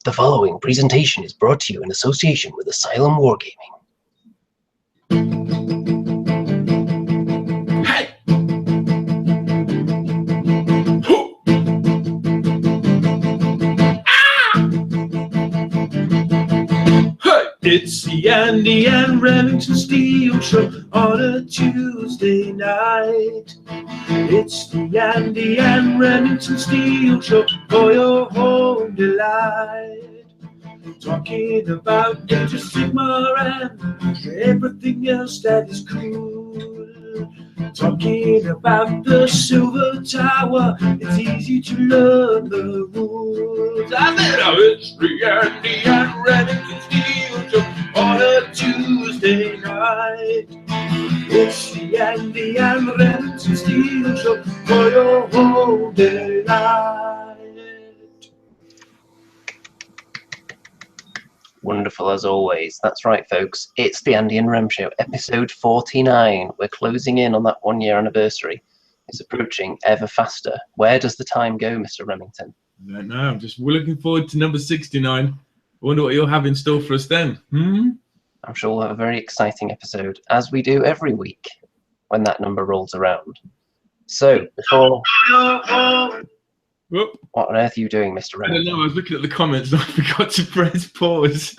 The following presentation is brought to you in association with Asylum Wargaming. Hey! It's the Andy and Remington Steel Show on a Tuesday night. It's the Andy and Remington Steel Show for your home delight. Talking about Age of Sigmar and everything else that is cool. Talking about the Silver Tower, it's easy to learn the rules. I said, it's the Andy and Remington Steel Show on a Tuesday night. It's the Andy and Remington Steel Show for your whole day life. Wonderful as always. That's right, folks. It's the Andy and Rem Show, episode 49. We're closing in on that 1 year anniversary. It's approaching ever faster. Where does the time go, Mr. Remington? I don't know. We're looking forward to number 69. I wonder what you'll have in store for us then. I'm sure we'll have a very exciting episode, as we do every week when that number rolls around. So, before... Whoop. What on earth are you doing, Mr. Remington? I don't know. I was looking at the comments and I forgot to press pause.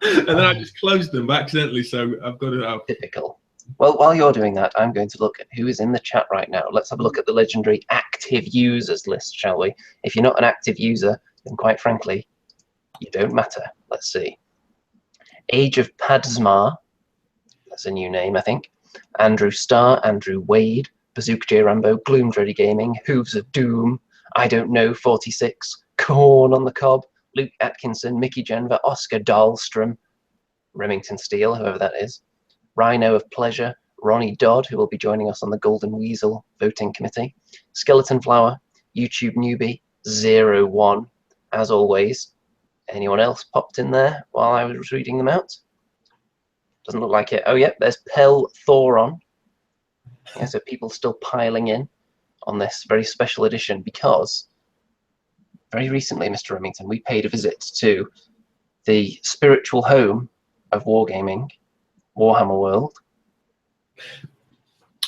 And then I just closed them accidentally, so I've got it out. Typical. Well, while you're doing that, I'm going to look at who is in the chat right now. Let's have a look at the legendary active users list, shall we? If you're not an active user, then quite frankly, you don't matter. Let's see. Age of Padsmar, that's a new name, I think. Andrew Starr, Andrew Wade, Bazooka J Rambo, Gloomdready Gaming, Hooves of Doom, I Don't Know 46, Corn on the Cob, Luke Atkinson, Mickey Jenver, Oscar Dahlstrom, Remington Steele, whoever that is, Rhino of Pleasure, Ronnie Dodd, who will be joining us on the Golden Weasel voting committee, Skeleton Flower, YouTube Newbie, 01, as always. Anyone else popped in there while I was reading them out? Doesn't look like it. Oh, yeah, there's Pel Thoron. Yeah, so people still piling in on this very special edition because very recently, Mr. Remington, we paid a visit to the spiritual home of wargaming, Warhammer World.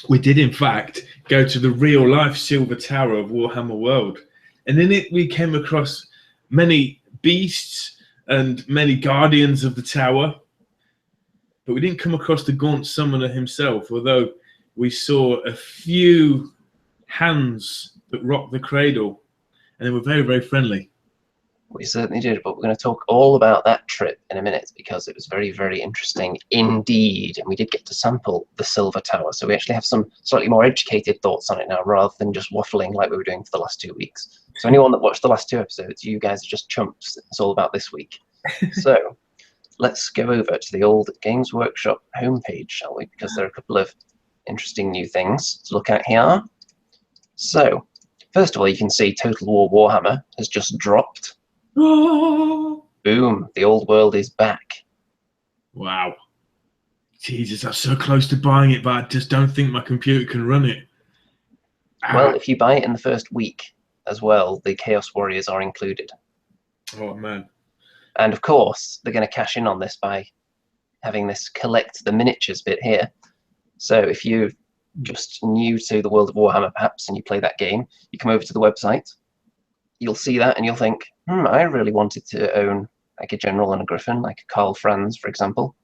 We did, in fact, go to the real-life Silver Tower of Warhammer World. And in it, we came across many beasts and many guardians of the tower. But we didn't come across the Gaunt Summoner himself, although we saw a few hands that rocked the cradle, and they were very, very friendly. We certainly did, but we're going to talk all about that trip in a minute because it was very, very interesting indeed, and we did get to sample the Silver Tower, so we actually have some slightly more educated thoughts on it now rather than just waffling like we were doing for the last 2 weeks. So anyone that watched the last 2 episodes, you guys are just chumps. It's all about this week. So let's go over to the old Games Workshop homepage, shall we? Because there are a couple of interesting new things to look at here. So, first of all, you can see Total War Warhammer has just dropped. Oh. Boom, the old world is back. Wow. Jesus, I'm so close to buying it, but I just don't think my computer can run it. Well, if you buy it in the first week as well, the Chaos Warriors are included. Oh, man. And of course, they're going to cash in on this by having this collect the miniatures bit here. So if you're just new to the world of Warhammer, perhaps, and you play that game, you come over to the website, you'll see that and you'll think, I really wanted to own like a General and a Griffin, like a Karl Franz, for example.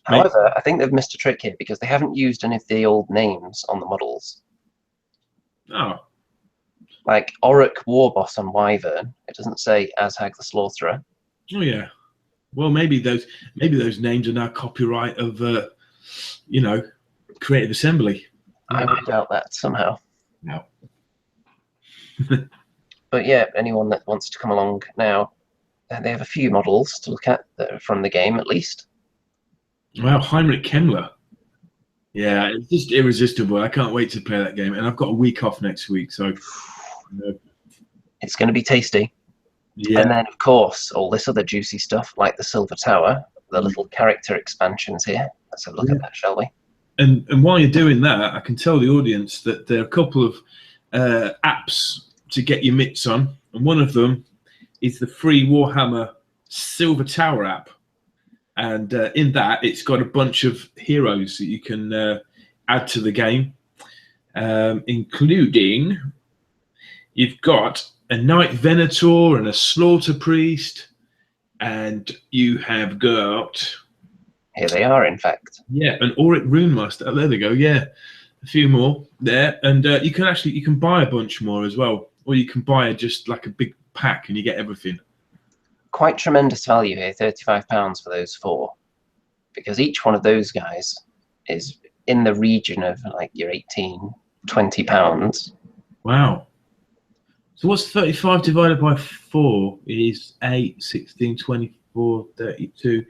However, I think they've missed a trick here because they haven't used any of the old names on the models. Oh. Like Auric Warboss on Wyvern, it doesn't say Azhag the Slaughterer. Oh yeah. Well, maybe those names are now copyright of Creative Assembly. I would doubt that somehow. No. But yeah, anyone that wants to come along now, they have a few models to look at that are from the game at least. Wow, Heinrich Kemmler. Yeah, it's just irresistible. I can't wait to play that game, and I've got a week off next week, so it's going to be tasty. Yeah. And then, of course, all this other juicy stuff like the Silver Tower, the little character expansions here. Let's have a look at that, shall we? And while you're doing that, I can tell the audience that there are a couple of apps to get your mitts on, and one of them is the free Warhammer Silver Tower app. And in that, it's got a bunch of heroes that you can add to the game, including you've got a Knight Venator and a Slaughter Priest, and you have got... Here they are, in fact. Yeah, an Auric Runemaster. Oh, there they go, yeah. A few more there. And you can buy a bunch more as well. Or you can buy just like a big pack and you get everything. Quite tremendous value here, £35 for those 4. Because each one of those guys is in the region of like your 18, £20. Wow. So what's 35 divided by 4 is 8, 16, 24, 32,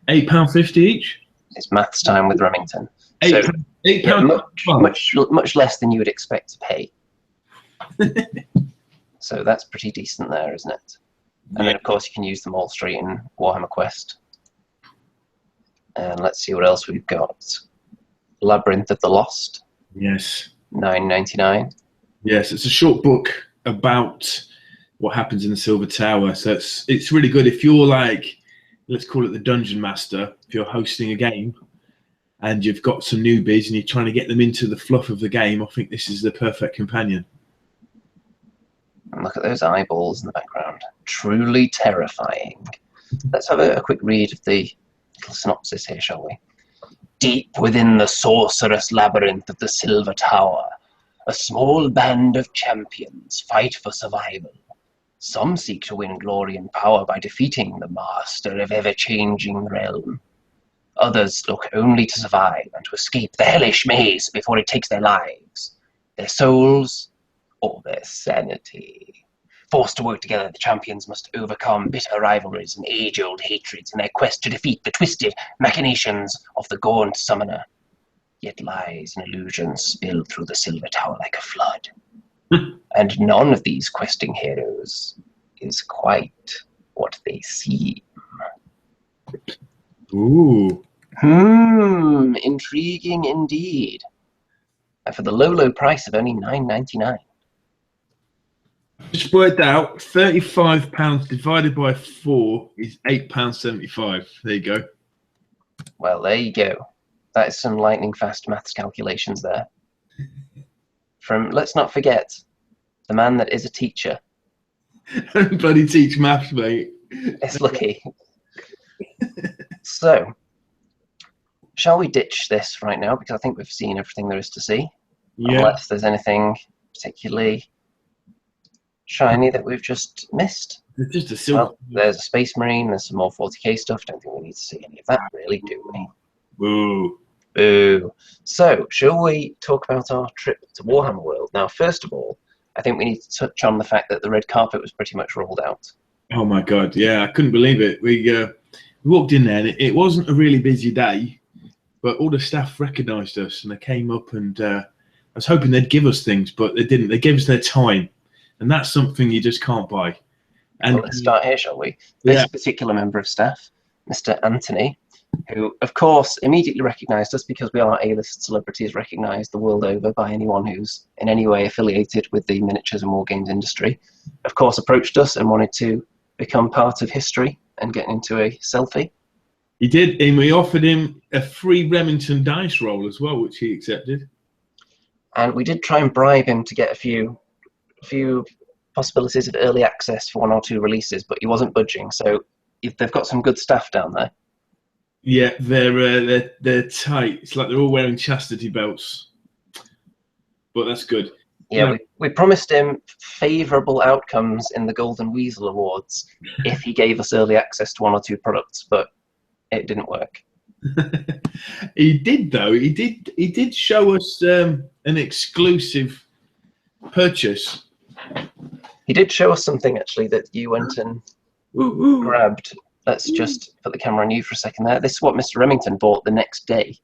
£8.50 each? It's maths time with Remington. £8, much less than you would expect to pay. So that's pretty decent there, isn't it? And then, of course, you can use them all straight in Warhammer Quest. And let's see what else we've got. Labyrinth of the Lost. Yes. $9.99. Yes, it's a short book about what happens in the Silver Tower. So it's really good if you're like, let's call it the Dungeon Master, if you're hosting a game and you've got some newbies and you're trying to get them into the fluff of the game. I think this is the perfect companion. And look at those eyeballs in the background. Truly terrifying. Let's have a quick read of the little synopsis here, shall we? Deep within the sorcerous labyrinth of the Silver Tower, a small band of champions fight for survival. Some seek to win glory and power by defeating the master of ever-changing realm. Others look only to survive and to escape the hellish maze before it takes their lives, their souls, or their sanity. Forced to work together, the champions must overcome bitter rivalries and age-old hatreds in their quest to defeat the twisted machinations of the gaunt summoner. Yet lies and illusions spill through the Silver Tower like a flood. And none of these questing heroes is quite what they seem. Ooh. Intriguing indeed. And for the low, low price of only $9.99. Just worked out, £35 divided by 4 is £8.75. There you go. Well, there you go. That is some lightning fast maths calculations there. From, let's not forget, the man that is a teacher. Don't bloody teach maths, mate. It's lucky. So, shall we ditch this right now? Because I think we've seen everything there is to see. Yeah. Unless there's anything particularly shiny that we've just missed. It's just a silver. Well, there's a Space Marine, there's some more 40k stuff. Don't think we need to see any of that, really, do we? Boo. Boo. So, shall we talk about our trip to Warhammer World? Now, first of all, I think we need to touch on the fact that the red carpet was pretty much rolled out. Oh my God, yeah, I couldn't believe it. We walked in there and it wasn't a really busy day, but all the staff recognised us and they came up and I was hoping they'd give us things, but they didn't. They gave us their time, and that's something you just can't buy. And Well, let's start here, shall we? This particular member of staff, Mr. Anthony, who, of course, immediately recognised us because we are A-list celebrities recognised the world over by anyone who's in any way affiliated with the miniatures and war games industry, of course, approached us and wanted to become part of history and get into a selfie. He did, and we offered him a free Remington dice roll as well, which he accepted. And we did try and bribe him to get a few possibilities of early access for 1 or 2 releases, but he wasn't budging. So if they've got some good staff down there. Yeah, they're tight. It's like they're all wearing chastity belts, but that's good. Yeah, we promised him favourable outcomes in the Golden Weasel Awards if he gave us early access to 1 or 2 products, but it didn't work. He did, though. He did show us an exclusive purchase. He did show us something, actually, that you went and grabbed. Let's just put the camera on you for a second there. This is what Mr. Remington bought the next day.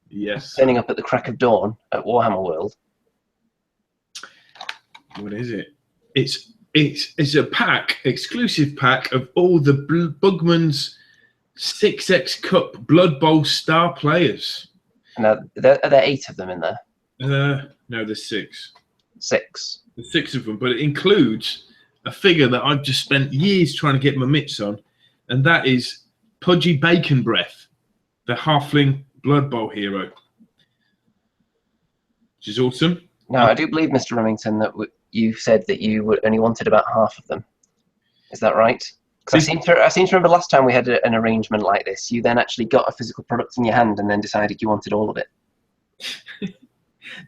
Yes. Turning up at the crack of dawn at Warhammer World. What is it? It's a pack, exclusive pack of all the Bugman's 6X Cup Blood Bowl star players. Now, are there 8 of them in there? No, there's 6. 6. There's 6 of them, but it includes a figure that I've just spent years trying to get my mitts on, and that is Pudgy Bacon Breath, the Halfling Blood Bowl hero, which is awesome. Now, I do believe, Mr. Remington, that you said that you only wanted about half of them. Is that right? Because I seem to remember last time we had an arrangement like this. You then actually got a physical product in your hand and then decided you wanted all of it.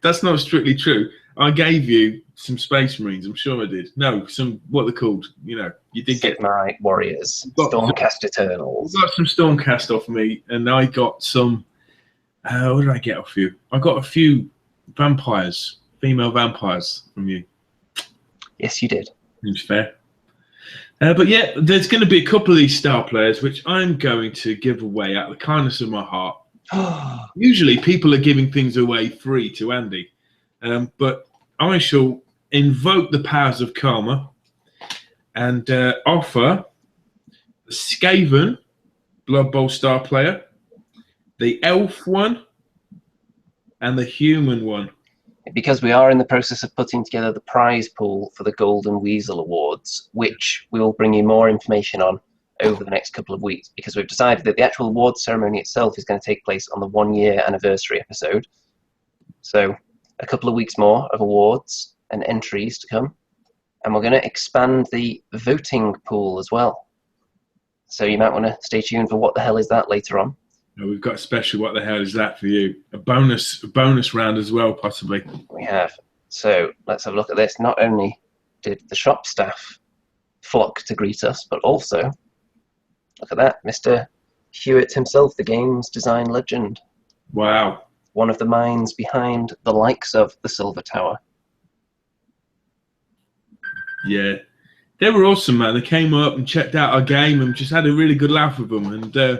That's not strictly true. I gave you some Space Marines. I'm sure I did. No, some, what they're called. You know, you did get Sigmar Warriors, Stormcast Eternals. You got some Stormcast off me, and I got some. What did I get off you? I got a few vampires, female vampires from you. Yes, you did. Seems fair. But yeah, there's going to be a couple of these star players which I'm going to give away out of the kindness of my heart. Usually people are giving things away free to Andy, but I shall invoke the powers of karma and offer the Skaven Blood Bowl star player, the elf one, and the human one. Because we are in the process of putting together the prize pool for the Golden Weasel Awards, which we will bring you more information on over the next couple of weeks, because we've decided that the actual awards ceremony itself is going to take place on the 1-year anniversary episode. So a couple of weeks more of awards and entries to come. And we're going to expand the voting pool as well. So you might want to stay tuned for what the hell is that later on. We've got a special what the hell is that for you. A bonus round as well, possibly. We have. So let's have a look at this. Not only did the shop staff flock to greet us, but also, look at that, Mr. Hewitt himself, the game's design legend. Wow. One of the minds behind the likes of the Silver Tower. Yeah. They were awesome, man. They came up and checked out our game and just had a really good laugh with them. And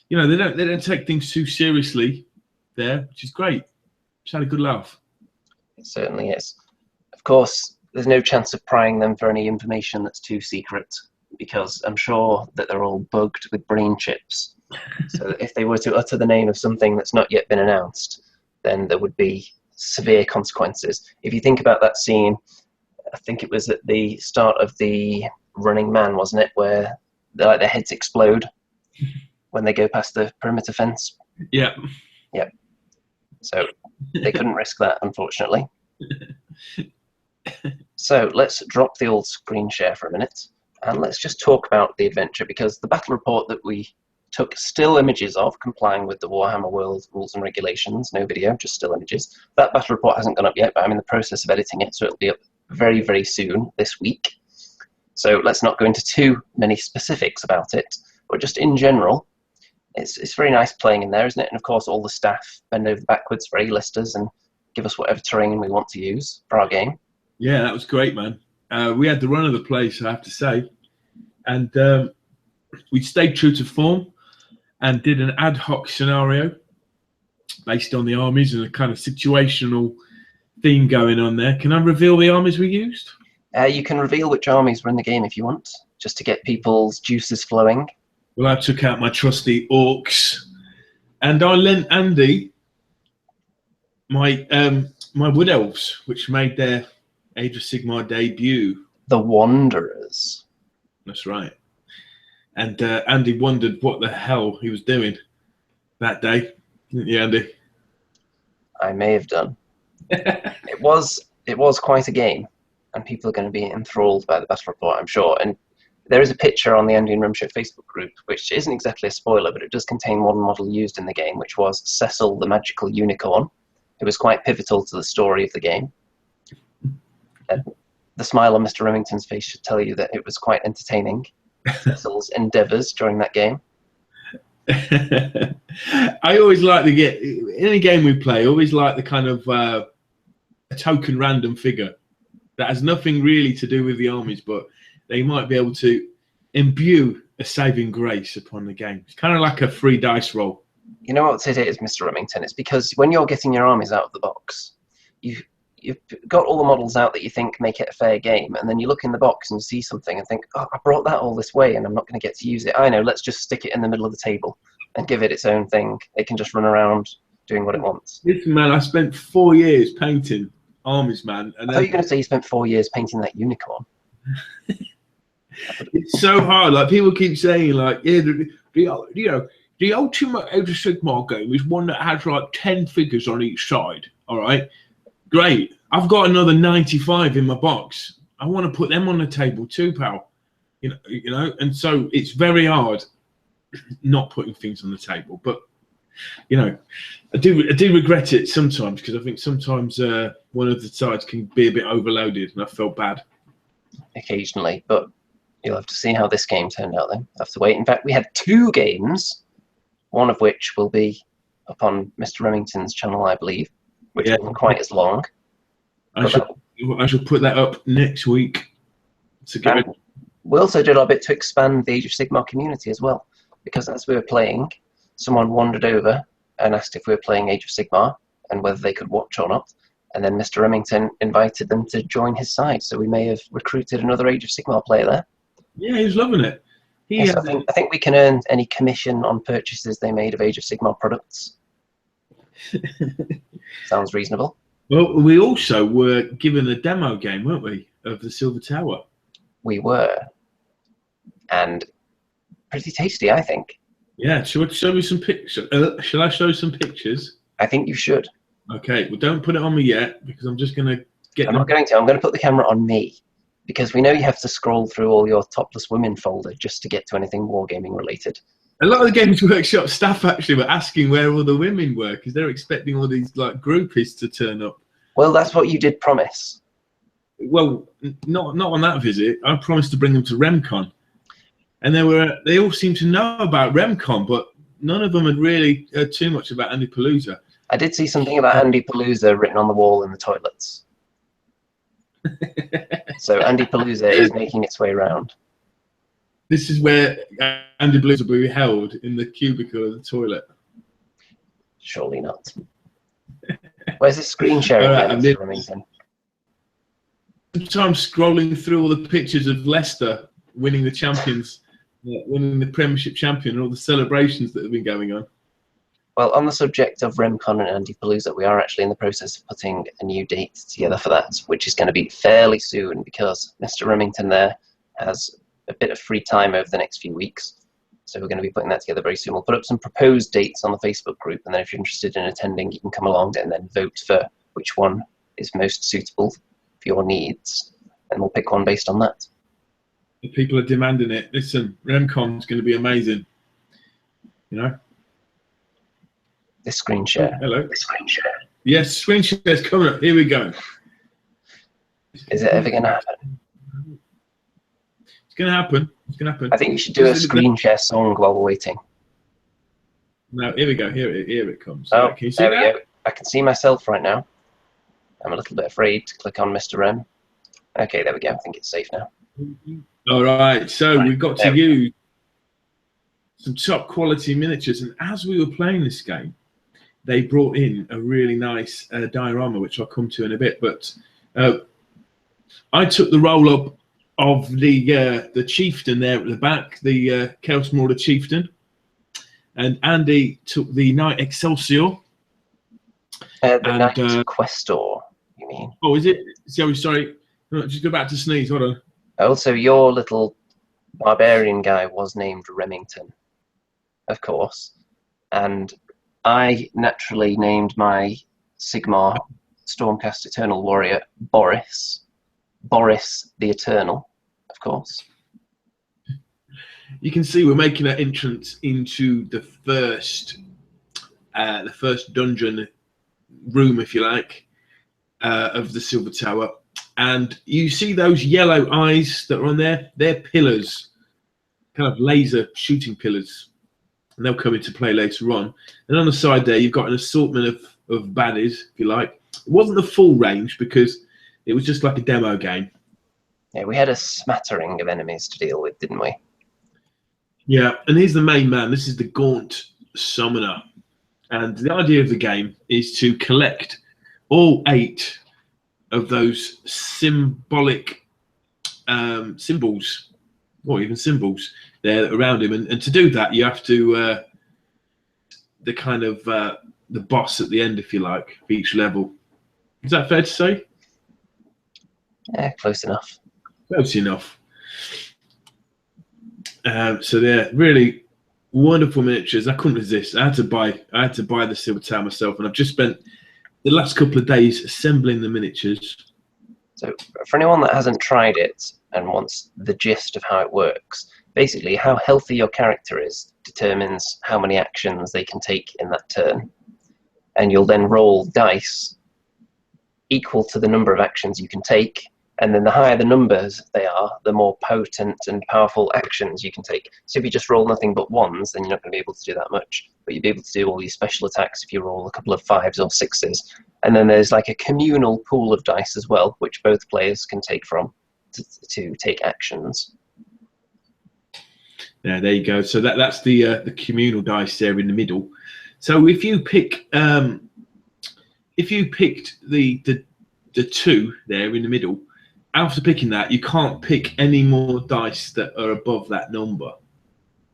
you know, they don't take things too seriously there, which is great. Just had a good laugh. It certainly is. Of course, there's no chance of prying them for any information that's too secret, because I'm sure that they're all bugged with brain chips. So that if they were to utter the name of something that's not yet been announced, then there would be severe consequences. If you think about that scene, I think it was at the start of the Running Man, wasn't it, where their heads explode when they go past the perimeter fence. Yeah. Yep. So they couldn't risk that, unfortunately. So let's drop the old screen share for a minute, and let's just talk about the adventure, because the battle report that we took still images of, complying with the Warhammer World rules and regulations, no video, just still images. That battle report hasn't gone up yet, but I'm in the process of editing it, so it'll be up very, very soon this week. So let's not go into too many specifics about it, but just in general, it's very nice playing in there, isn't it? And of course, all the staff bend over backwards for A-listers and give us whatever terrain we want to use for our game. Yeah, that was great, man. We had the run of the place, I have to say. And we stayed true to form and did an ad hoc scenario based on the armies and a kind of situational theme going on there. Can I reveal the armies we used? You can reveal which armies were in the game if you want, just to get people's juices flowing. Well, I took out my trusty orcs, and I lent Andy my my wood elves, which made their Age of Sigmar debut. The Wanderers. That's right. And Andy wondered what the hell he was doing that day, didn't you, Andy? I may have done. It was quite a game, and people are going to be enthralled by the battle report, I'm sure. And there is a picture on the Andy and Rumshow Facebook group, which isn't exactly a spoiler, but it does contain one model used in the game, which was Cecil the Magical Unicorn. It was quite pivotal to the story of the game. And the smile on Mr. Remington's face should tell you that it was quite entertaining, Cecil's endeavours during that game. I always like to get, in any game we play, I always like the kind of a token random figure that has nothing really to do with the armies, but they might be able to imbue a saving grace upon the game. It's kind of like a free dice roll. You know what it is, Mr. Remington? It's because when you're getting your armies out of the box, you've got all the models out that you think make it a fair game, and then you look in the box and you see something and think, oh, I brought that all this way and I'm not going to get to use it. I know, let's just stick it in the middle of the table and give it its own thing. It can just run around doing what it wants. Listen, man, I spent 4 years painting armies, man. And I thought you were going to say you spent 4 years painting that unicorn. It's so hard. Like people keep saying, like, yeah, the ultimate Age of Sigmar game is one that has like 10 figures on each side. All right, great. I've got another 95 in my box. I want to put them on the table too, pal. You know, and so it's very hard not putting things on the table. But you know, I do regret it sometimes because I think sometimes one of the sides can be a bit overloaded, and I felt bad. Occasionally, but you'll have to see how this game turned out then. You'll have to wait. In fact, we had 2 games, one of which will be up on Mr. Remington's channel, I believe, which isn't quite as long. I shall put that up next week. We also did our bit to expand the Age of Sigmar community as well, because as we were playing, someone wandered over and asked if we were playing Age of Sigmar and whether they could watch or not. And then Mr. Remington invited them to join his side, so we may have recruited another Age of Sigmar player there. Yeah, he was loving it. Yes, I think we can earn any commission on purchases they made of Age of Sigmar products. Sounds reasonable. Well, we also were given a demo game, weren't we, of the Silver Tower? We were. And pretty tasty, I think. Yeah, shall I show me some pictures? Shall I show some pictures? I think you should. Okay, well, don't put it on me yet, because I'm just going to get... I'm not going to. I'm going to put the camera on me, because we know you have to scroll through all your topless women folder just to get to anything wargaming related. A lot of the Games Workshop staff actually were asking where all the women were, because they're expecting all these like groupies to turn up. Well, that's what you did promise. Well, not on that visit. I promised to bring them to RemCon, and they all seemed to know about RemCon, but none of them had really heard too much about Andy Palooza. I did see something about Andy Palooza written on the wall in the toilets. So Andy Palooza is making its way around. This is where Andy Palooza will be held, in the cubicle of the toilet. Surely not. Where's this screen sharing? Mr. Remington? Sometimes scrolling through all the pictures of Leicester winning the champions, winning the Premiership champion, and all the celebrations that have been going on. Well, on the subject of RemCon and Andy Palooza, we are actually in the process of putting a new date together for that, which is going to be fairly soon because Mr. Remington there has a bit of free time over the next few weeks. So we're going to be putting that together very soon. We'll put up some proposed dates on the Facebook group, and then if you're interested in attending, you can come along and then vote for which one is most suitable for your needs, and we'll pick one based on that. People are demanding it. Listen, RemCon is going to be amazing. You know? This screen share. Hello. This screen share. Yes, screen share is coming up. Here we go. Is it ever going to happen? It's going to happen. It's going to happen. I think you should do a screen share song while we're waiting. No, here we go. Here it comes. Oh, can you see there we that? go. I can see myself right now. I'm a little bit afraid to click on Mr. Rem. Okay, there we go. I think it's safe now. All right. So we've got to use some top quality miniatures, and as we were playing this game, they brought in a really nice diorama, which I'll come to in a bit. But I took the role up of the chieftain there at the back, the Chaos Marauder chieftain, and Andy took the Knight Excelsior. The Knight Questor, you mean? Oh, is it? Sorry. No, just go back to sneeze. Hold on. Also, your little barbarian guy was named Remington, of course, and I naturally named my Sigmar Stormcast Eternal Warrior Boris. Boris the Eternal, of course. You can see we're making an entrance into the first dungeon room, if you like, of the Silver Tower. And you see those yellow eyes that are on there? They're pillars, kind of laser shooting pillars. And they'll come into play later on. And on the side there, you've got an assortment of baddies, if you like. It wasn't the full range because it was just like a demo game. Yeah, we had a smattering of enemies to deal with, didn't we? Yeah, and here's the main man. This is the Gaunt Summoner. And the idea of the game is to collect all 8 of those symbolic symbols, or even symbols, there around him. And to do that, you have to, the kind of the boss at the end, if you like, of each level. Is that fair to say? Yeah, close enough. Close enough. So they're really wonderful miniatures. I couldn't resist. I had to buy the Silver Tower myself, and I've just spent the last couple of days assembling the miniatures. So for anyone that hasn't tried it and wants the gist of how it works, basically how healthy your character is determines how many actions they can take in that turn. And you'll then roll dice equal to the number of actions you can take, and then the higher the numbers they are, the more potent and powerful actions you can take. So if you just roll nothing but ones, then you're not going to be able to do that much, but you'll be able to do all these special attacks if you roll a couple of 5s or 6s. And then there's like a communal pool of dice as well, which both players can take from to take actions. Yeah, there you go. So that's the communal dice there in the middle. So if you pick if you picked the 2 there in the middle, after picking that, you can't pick any more dice that are above that number.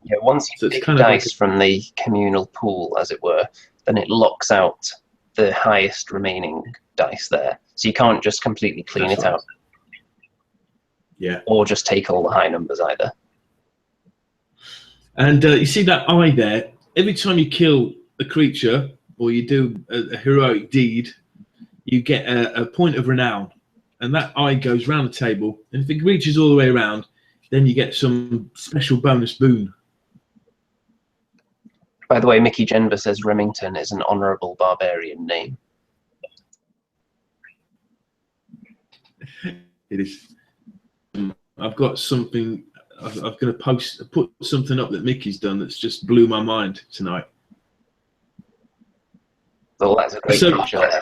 Yeah, once you pick dice from the communal pool, as it were, then it locks out the highest remaining dice there. So you can't just completely clean it out. Yeah. Or just take all the high numbers either. And you see that eye there? Every time you kill a creature or you do a heroic deed, you get a point of renown. And that eye goes round the table. And if it reaches all the way around, then you get some special bonus boon. By the way, Mickey Genver says Remington is an honourable barbarian name. It is. I've got something. I'm going to put something up that Mickey's done that's just blew my mind tonight. Oh, that's a great picture.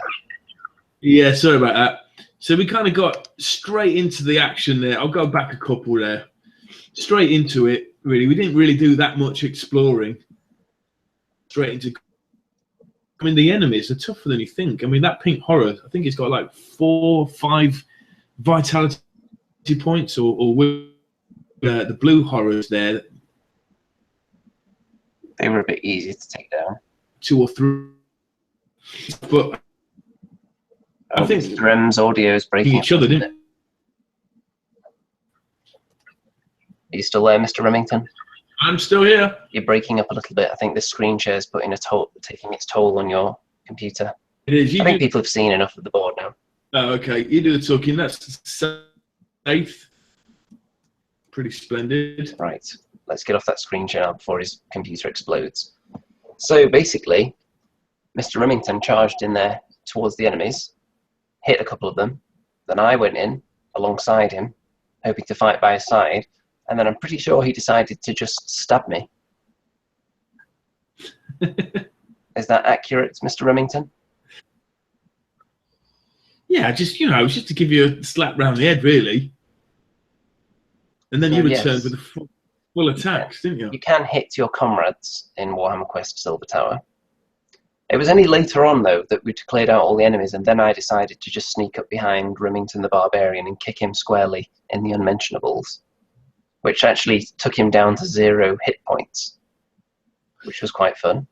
Yeah, sorry about that. So we kind of got straight into the action there. I'll go back a couple there. Straight into it, really. We didn't really do that much exploring. Straight into... I mean, the enemies are tougher than you think. I mean, that pink horror, I think it's got like 4 or 5 vitality points, or the blue horrors there. They were a bit easy to take down. 2 or 3. But I think Rem's audio is breaking each other, didn't it? Are you still there, Mr. Remington? I'm still here. You're breaking up a little bit. I think this screen share is taking its toll on your computer. It is. I think people have seen enough of the board now. Oh, okay. You do the talking. That's safe. Pretty splendid. Right. Let's get off that screen share now before his computer explodes. So basically, Mr. Remington charged in there towards the enemies, hit a couple of them. Then I went in alongside him, hoping to fight by his side. And then I'm pretty sure he decided to just stab me. Is that accurate, Mr. Remington? Yeah, just just to give you a slap round the head, really. And then you returned with a full attacks, didn't you? You can hit your comrades in Warhammer Quest Silver Tower. It was only later on, though, that we'd cleared out all the enemies, and then I decided to just sneak up behind Remington the Barbarian and kick him squarely in the unmentionables, which actually took him down to 0 hit points, which was quite fun.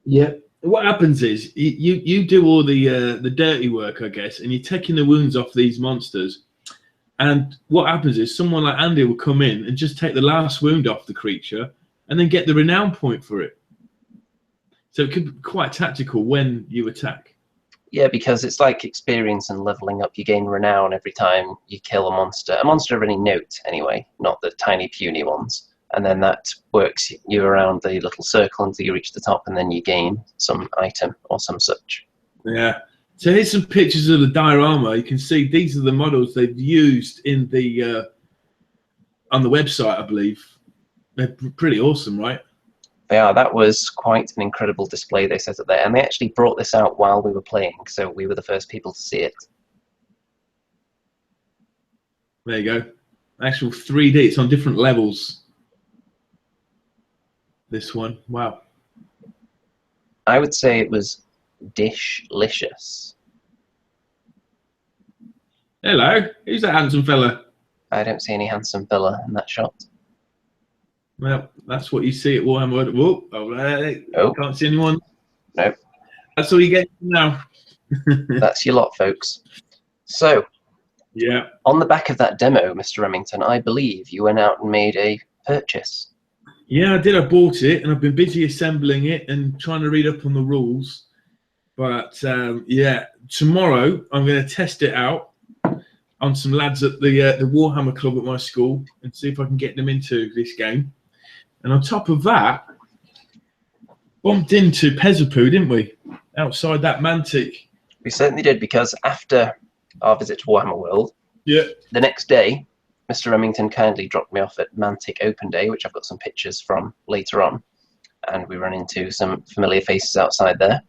Yeah. What happens is you do all the dirty work, I guess, and you're taking the wounds off these monsters. And what happens is someone like Andy will come in and just take the last wound off the creature and then get the renown point for it. So it could be quite tactical when you attack. Yeah, because it's like experience and leveling up. You gain renown every time you kill a monster. A monster of any note, anyway, not the tiny puny ones. And then that works you around the little circle until you reach the top, and then you gain some item or some such. Yeah. So here's some pictures of the diorama. You can see these are the models they've used in the on the website, I believe. They're pretty awesome, right? They are. That was quite an incredible display they set up there. And they actually brought this out while we were playing, so we were the first people to see it. There you go. Actual 3D. It's on different levels. This one. Wow. I would say it was dishlicious. Hello. Who's that handsome fella? I don't see any handsome fella in that shot. Well, that's what you see at Warhammer World. Oh, can't see anyone. Nope. That's all you get now. That's your lot, folks. So, Yeah. On the back of that demo, Mr. Remington, I believe you went out and made a purchase. Yeah, I did. I bought it, and I've been busy assembling it and trying to read up on the rules. But yeah, tomorrow I'm going to test it out on some lads at the Warhammer Club at my school and see if I can get them into this game. And on top of that, bumped into Pezapoo, didn't we? Outside that Mantic. We certainly did, because after our visit to Warhammer World, Yeah. the next day, Mr. Remington kindly dropped me off at Mantic Open Day, which I've got some pictures from later on, and we ran into some familiar faces outside there.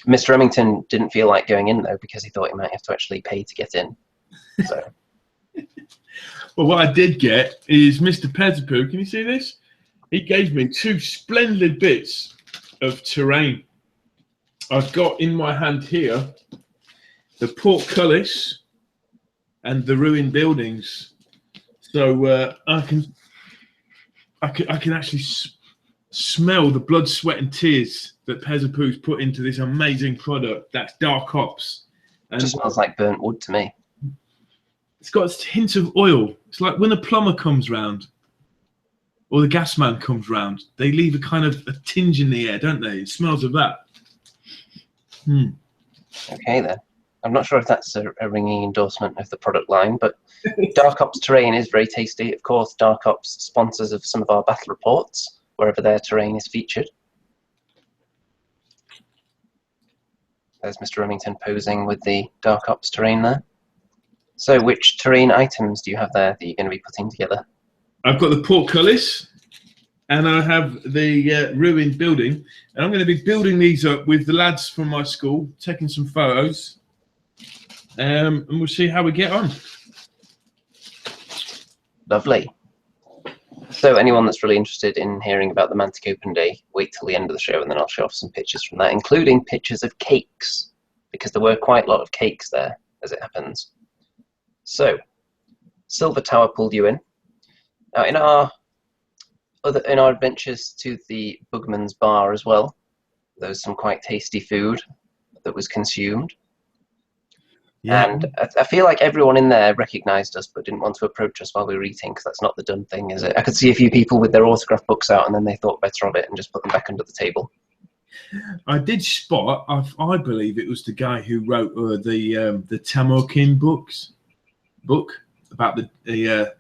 Mr. Remington didn't feel like going in, though, because he thought he might have to actually pay to get in. So. Well, what I did get is Mr. Pezapoo. Can you see this? He gave me 2 splendid bits of terrain. I've got in my hand here the portcullis and the ruined buildings. So I can actually smell the blood, sweat, and tears that Pezapoo's put into this amazing product. That's Dark Ops. It just smells like burnt wood to me. It's got a hint of oil. It's like when a plumber comes round or the gas man comes round, they leave a kind of a tinge in the air, don't they? It smells of that. Okay, then. I'm not sure if that's a ringing endorsement of the product line, but Dark Ops terrain is very tasty. Of course, Dark Ops sponsors of some of our battle reports, wherever their terrain is featured. There's Mr. Remington posing with the Dark Ops terrain there. So which terrain items do you have there that you're going to be putting together? I've got the portcullis, and I have the ruined building, and I'm going to be building these up with the lads from my school, taking some photos, and we'll see how we get on. Lovely. So anyone that's really interested in hearing about the Mantic Open Day, wait till the end of the show, and then I'll show off some pictures from that, including pictures of cakes, because there were quite a lot of cakes there, as it happens. So, Silver Tower pulled you in. Now, in our adventures to the Bugman's Bar as well, there was some quite tasty food that was consumed. Yeah. And I feel like everyone in there recognised us but didn't want to approach us while we were eating, because that's not the done thing, is it? I could see a few people with their autograph books out, and then they thought better of it and just put them back under the table. I did spot, I believe it was the guy who wrote the Tamokin book about the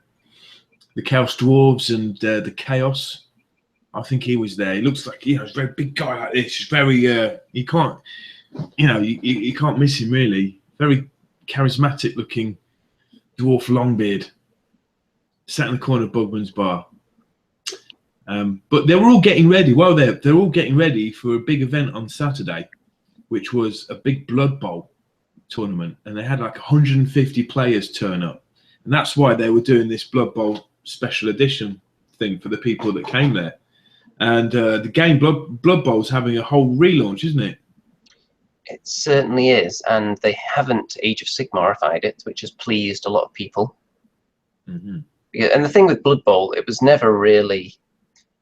Chaos Dwarves and the Chaos. I think he was there. He looks like, he's a very big guy like this. He's very, you can't miss him really. Very charismatic looking dwarf longbeard. Sat in the corner of Bugman's Bar. But they were all getting ready. Well, they're all getting ready for a big event on Saturday, which was a big Blood Bowl tournament, and they had like 150 players turn up, and that's why they were doing this Blood Bowl special edition thing for the people that came there. And the game Blood Bowl's having a whole relaunch, isn't it? It certainly is, and they haven't Age of Sigmarified it, which has pleased a lot of people. Mm-hmm. And the thing with Blood Bowl, it was never really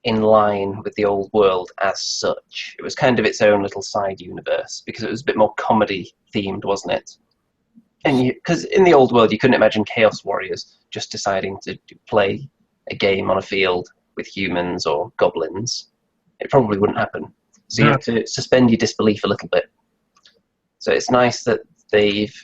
in line with the old world as such. It was kind of its own little side universe, because it was a bit more comedy themed, wasn't it? And because in the old world you couldn't imagine Chaos Warriors just deciding to play a game on a field with humans or goblins. It probably wouldn't happen. So you have to suspend your disbelief a little bit. So it's nice that they've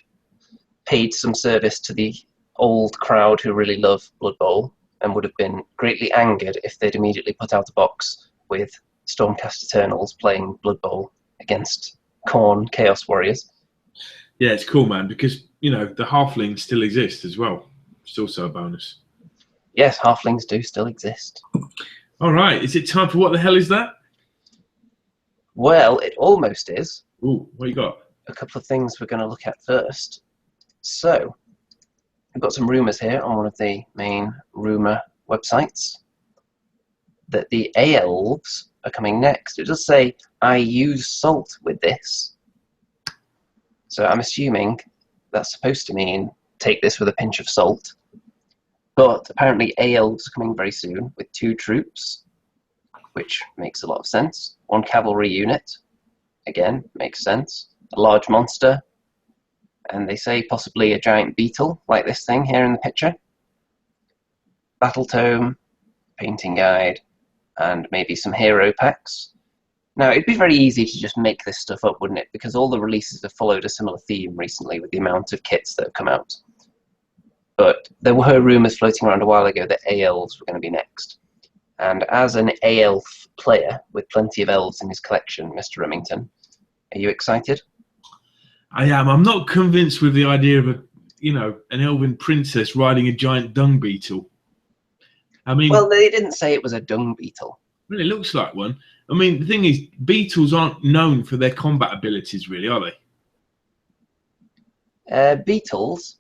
paid some service to the old crowd who really love Blood Bowl, and would have been greatly angered if they'd immediately put out a box with Stormcast Eternals playing Blood Bowl against Khorne Chaos Warriors. Yeah, it's cool, man, because, you know, the halflings still exist as well. It's also a bonus. Yes, halflings do still exist. All right, is it time for What the Hell Is That? Well, it almost is. Ooh, what you got? A couple of things we're going to look at first. So, we've got some rumours here on one of the main rumour websites that the elves are coming next. It does say, I use salt with this. So I'm assuming that's supposed to mean take this with a pinch of salt. But apparently elves are coming very soon with 2 troops, which makes a lot of sense. 1 cavalry unit, again, makes sense. A large monster, And they say possibly a giant beetle, like this thing here in the picture. Battle tome, painting guide, and maybe some hero packs. Now, it'd be very easy to just make this stuff up, wouldn't it? Because all the releases have followed a similar theme recently with the amount of kits that have come out. But there were rumours floating around a while ago that A-Elves were going to be next. And as an A-Elf player with plenty of elves in his collection, Mr. Remington, are you excited? I am. I'm not convinced with the idea of an elven princess riding a giant dung beetle. I mean, well, they didn't say it was a dung beetle. Well, it looks like one. I mean, the thing is, beetles aren't known for their combat abilities, really, are they? Beetles?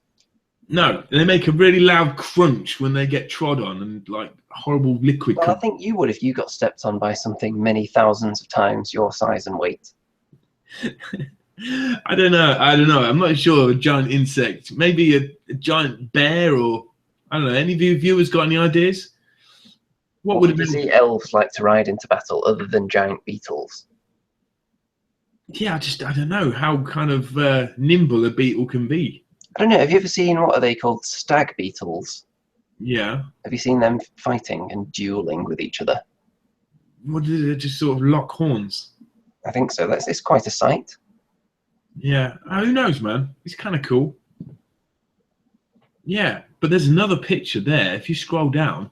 No, they make a really loud crunch when they get trod on, and like horrible liquid. Well, I think you would if you got stepped on by something many thousands of times your size and weight. I don't know. I'm not sure. A giant insect, maybe a giant bear, or I don't know. Any of you viewers got any ideas? What would you see elves like to ride into battle other than giant beetles? Yeah, I don't know how kind of nimble a beetle can be. I don't know. Have you ever seen, what are they called, stag beetles? Yeah. Have you seen them fighting and dueling with each other? What do they just sort of lock horns? I think so. It's quite a sight. Yeah. Who knows, man? It's kind of cool. Yeah, but there's another picture there. If you scroll down,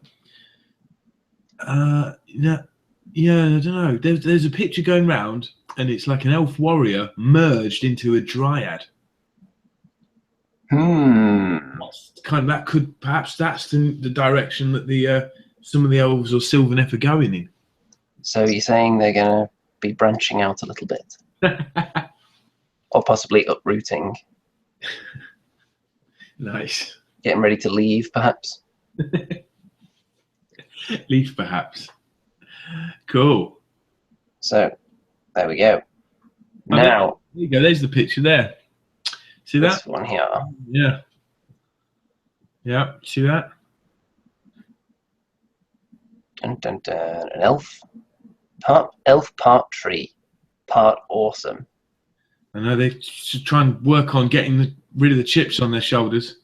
I don't know. There's a picture going round, and it's like an elf warrior merged into a dryad. Perhaps that's the direction that some of the elves or Sylvaneth are going in. So you're saying they're going to be branching out a little bit, or possibly uprooting. Nice. Getting ready to leave, perhaps. Leave, perhaps. Cool. So there we go. Now, there you go. There's the picture there. See that? This one here. Yeah. Yeah. See that? Dun, dun, dun. An elf. Part tree. Part awesome. I know they should try and work on getting rid of the chips on their shoulders.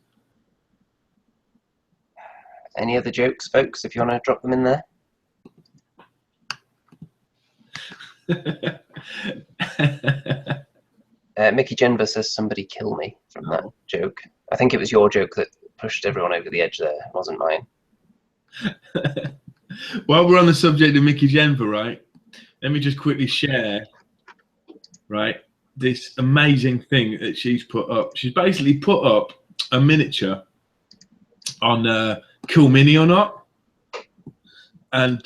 Any other jokes, folks, if you want to drop them in there? Mickey Genver says, somebody kill me, from that joke. I think it was your joke that pushed everyone over the edge there. It wasn't mine. While we're on the subject of Mickey Genver, right, let me just quickly share, right, this amazing thing that she's put up. She's basically put up a miniature on Cool Mini or Not. And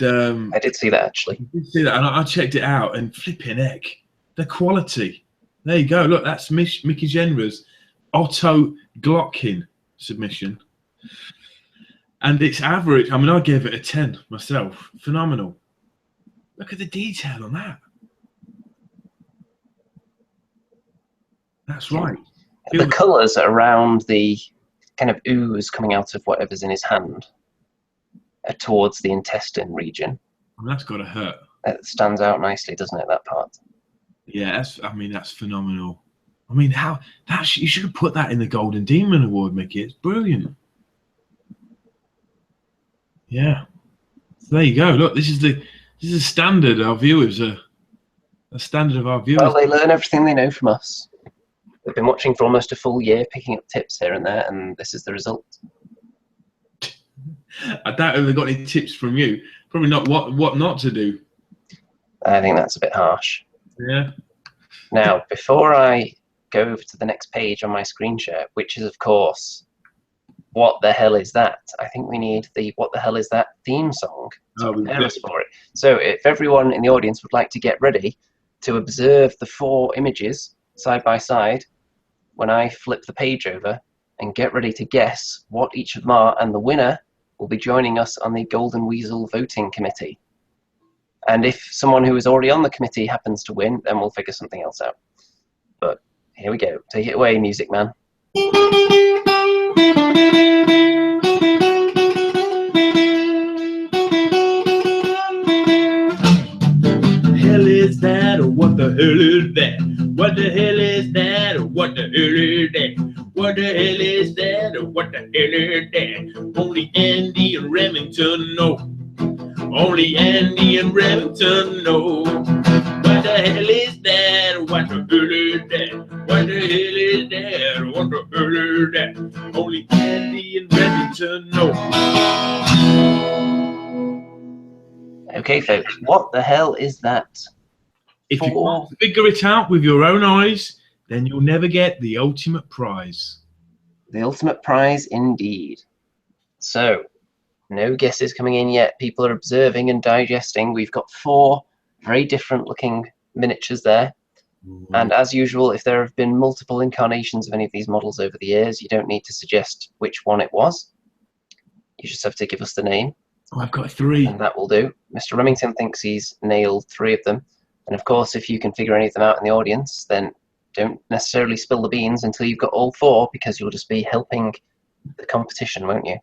I did see that, actually. You did see that, and I checked it out, and flipping heck, the quality. There you go. Look, that's Mickey Genver's Otto Glockin submission. And it's average. I mean, I gave it a 10 myself. Phenomenal. Look at the detail on that. That's right. The colours around the kind of ooze coming out of whatever's in his hand are towards the intestine region. I mean, that's got to hurt. That stands out nicely, doesn't it, that part? Yeah, that's phenomenal. I mean, you should have put that in the Golden Demon Award, Mickey. It's brilliant. Yeah. So there you go. Look, this is the standard our viewers are. The standard of our viewers. Well, they learn everything they know from us. They've been watching for almost a full year, picking up tips here and there, and this is the result. I doubt if they've got any tips from you. Probably not what not to do. I think that's a bit harsh. Yeah. Now, before I go over to the next page on my screen share, which is, of course, What the Hell Is That? I think we need the What the Hell Is That theme song to prepare us for it. So if everyone in the audience would like to get ready to observe the 4 images side by side when I flip the page over, and get ready to guess what each of them are, and the winner will be joining us on the Golden Weasel voting committee. And if someone who is already on the committee happens to win, then we'll figure something else out. But here we go. Take it away, Music Man. Hell is that, or what the hell is that? What the hell is that, or what the hell is that? What the hell is that? What the hell is that? Only Andy and Remington know. Only Andy and Remington know. What the hell is that? What the hell is that? What the hell is that? What the hell is that? Only Andy and Remington know. Okay, folks, what the hell is that? If you can't figure it out with your own eyes, then you'll never get the ultimate prize. The ultimate prize indeed. So, no guesses coming in yet. People are observing and digesting. We've got 4 very different looking miniatures there. And as usual, if there have been multiple incarnations of any of these models over the years, you don't need to suggest which one it was. You just have to give us the name. Oh, I've got 3. And that will do. Mr. Remington thinks he's nailed 3 of them. And of course, if you can figure any of them out in the audience, then don't necessarily spill the beans until you've got all 4, because you'll just be helping the competition, won't you?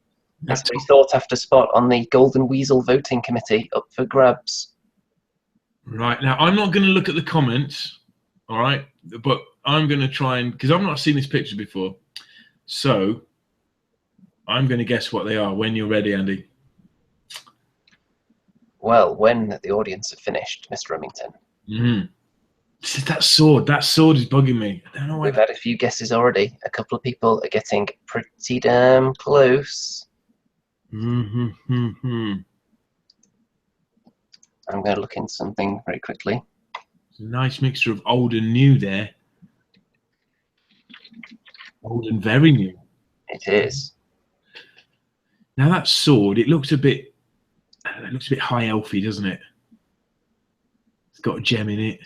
That's a sought-after spot on the Golden Weasel voting committee up for grabs. Right, now I'm not going to look at the comments, all right? But I'm going to try and, because I've not seen this picture before, so I'm going to guess what they are when you're ready, Andy. Well, when the audience have finished, Mr. Remington. That sword is bugging me. I don't know why. We've had a few guesses already. A couple of people are getting pretty damn close. I'm going to look into something very quickly. It's a nice mixture of old and new there. Old and very new. It is. Now that sword, it looks a bit high elfy, doesn't it? It's got a gem in it.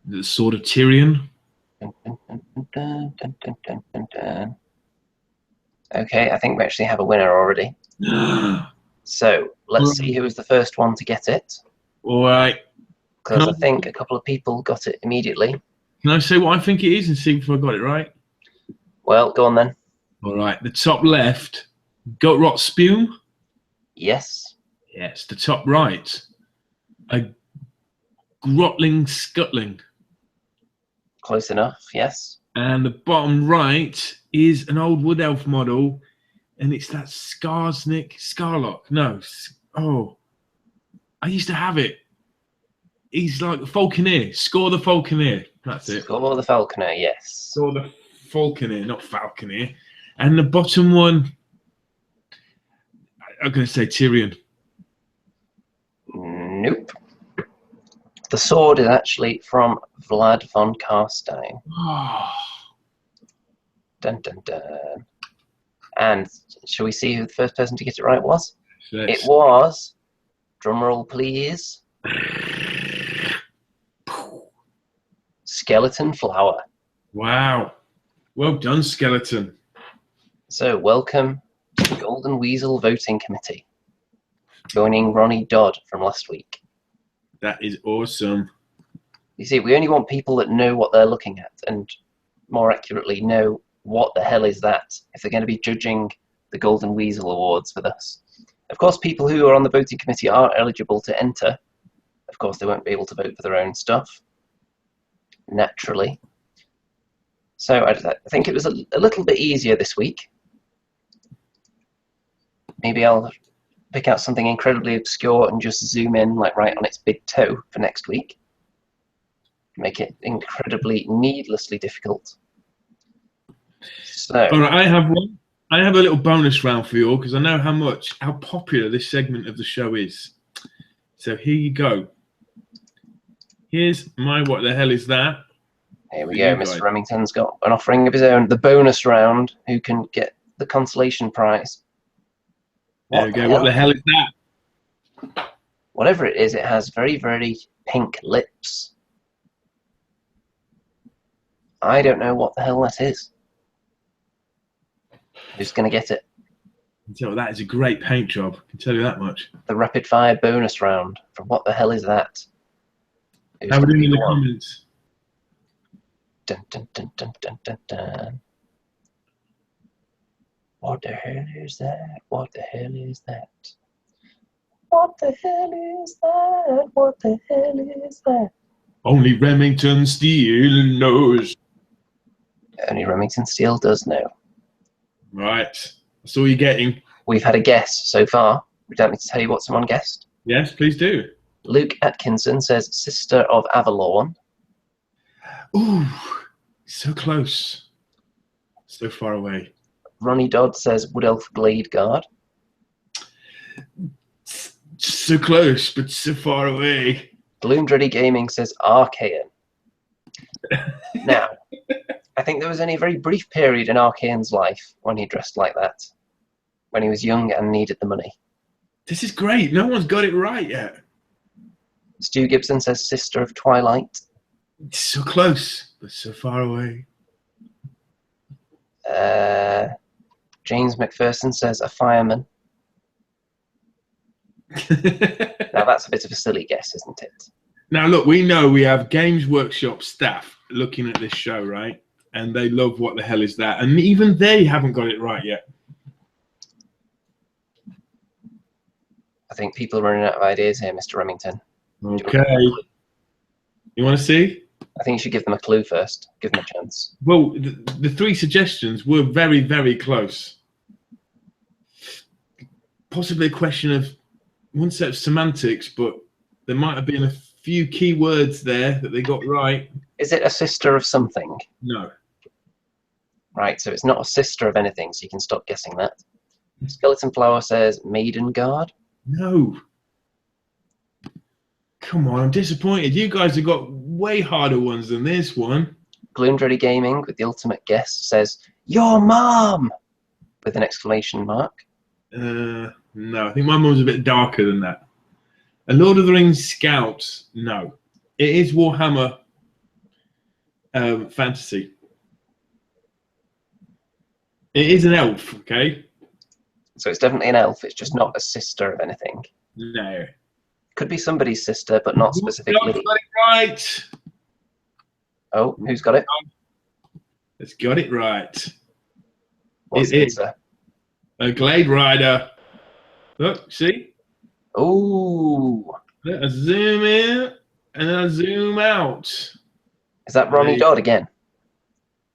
The sword of Tyrion. Okay, I think we actually have a winner already. So let's see who was the first one to get it. All right. Because I think a couple of people got it immediately. Can I say what I think it is and see if I got it right? Well, go on then. All right. The top left, Goat Rot Spume. Yes. Yes. The top right, a Grotling Scutling. Close enough, yes. And the bottom right is an old Wood Elf model, and it's that Scarlock. No. Oh. I used to have it. He's like the Falconeer. Score the Falconeer. That's it. Score the Falconer, yes. Score the Falconeer, not Falconeer. And the bottom one, I'm going to say Tyrion. Nope. The sword is actually from Vlad von Carstein. Oh. Dun dun dun. And shall we see who the first person to get it right was? It was, drumroll please, Skeleton Flower. Wow. Well done, Skeleton. So welcome to the Golden Weasel voting committee, joining Ronnie Dodd from last week. That is awesome. You see, we only want people that know what they're looking at, and more accurately, know what the hell is that, if they're going to be judging the Golden Weasel Awards with us. Of course, people who are on the voting committee are eligible to enter. Of course, they won't be able to vote for their own stuff, naturally. So I think it was a little bit easier this week. Maybe I'll pick out something incredibly obscure and just zoom in like right on its big toe for next week. Make it incredibly needlessly difficult. So, all right, I have one. I have a little bonus round for you all because I know how popular this segment of the show is. So here you go. Here's my what the hell is that? Here we go. Mr. Remington's got an offering of his own. The bonus round. Who can get the consolation prize? There we go. What the hell is that? Whatever it is, it has very, very pink lips. I don't know what the hell that is. Who's going to get it? So that is a great paint job. I can tell you that much. The rapid fire bonus round. From what the hell is that? Who's How are we doing in the comments? Dun, dun, dun, dun, dun, dun, dun. What the hell is that? What the hell is that? What the hell is that? What the hell is that? Only Remington Steele knows. Only Remington Steele does know. Right. That's all you're getting. We've had a guess so far. Would you like me to tell you what someone guessed? Yes, please do. Luke Atkinson says Sister of Avalon. Ooh, so close. So far away. Ronnie Dodd says Wood Elf Glade Guard. So close, but so far away. Gloomdready Gaming says Archaean. Now, I think there was only a very brief period in Archaean's life when he dressed like that. When he was young and needed the money. This is great. No one's got it right yet. Stu Gibson says Sister of Twilight. It's so close, but so far away. James McPherson says a fireman. Now that's a bit of a silly guess, isn't it? Now look, we know we have Games Workshop staff looking at this show, right? And they love what the hell is that. And even they haven't got it right yet. I think people are running out of ideas here, Mr. Remington. Okay. You want to see? I think you should give them a clue first. Give them a chance. Well, the three suggestions were very, very close. Possibly a question of one set of semantics, but there might have been a few key words there that they got right. Is it a sister of something? No. Right, so it's not a sister of anything, so you can stop guessing that. Skeleton Flower says Maiden Guard. No. Come on, I'm disappointed. You guys have got way harder ones than this one. Gloomdready Gaming, with the ultimate guess, says Your Mom! With an exclamation mark. No, I think my mum's a bit darker than that. A Lord of the Rings Scout, no. It is Warhammer fantasy. It is an elf, okay? So it's definitely an elf, it's just not a sister of anything. No. Could be somebody's sister, but not specifically. Got it right. Oh, who's got it? It's got it right. What's the answer? A Glade Rider. Look, see? Ooh. I zoom in and I zoom out. Is that Ronnie Dodd again?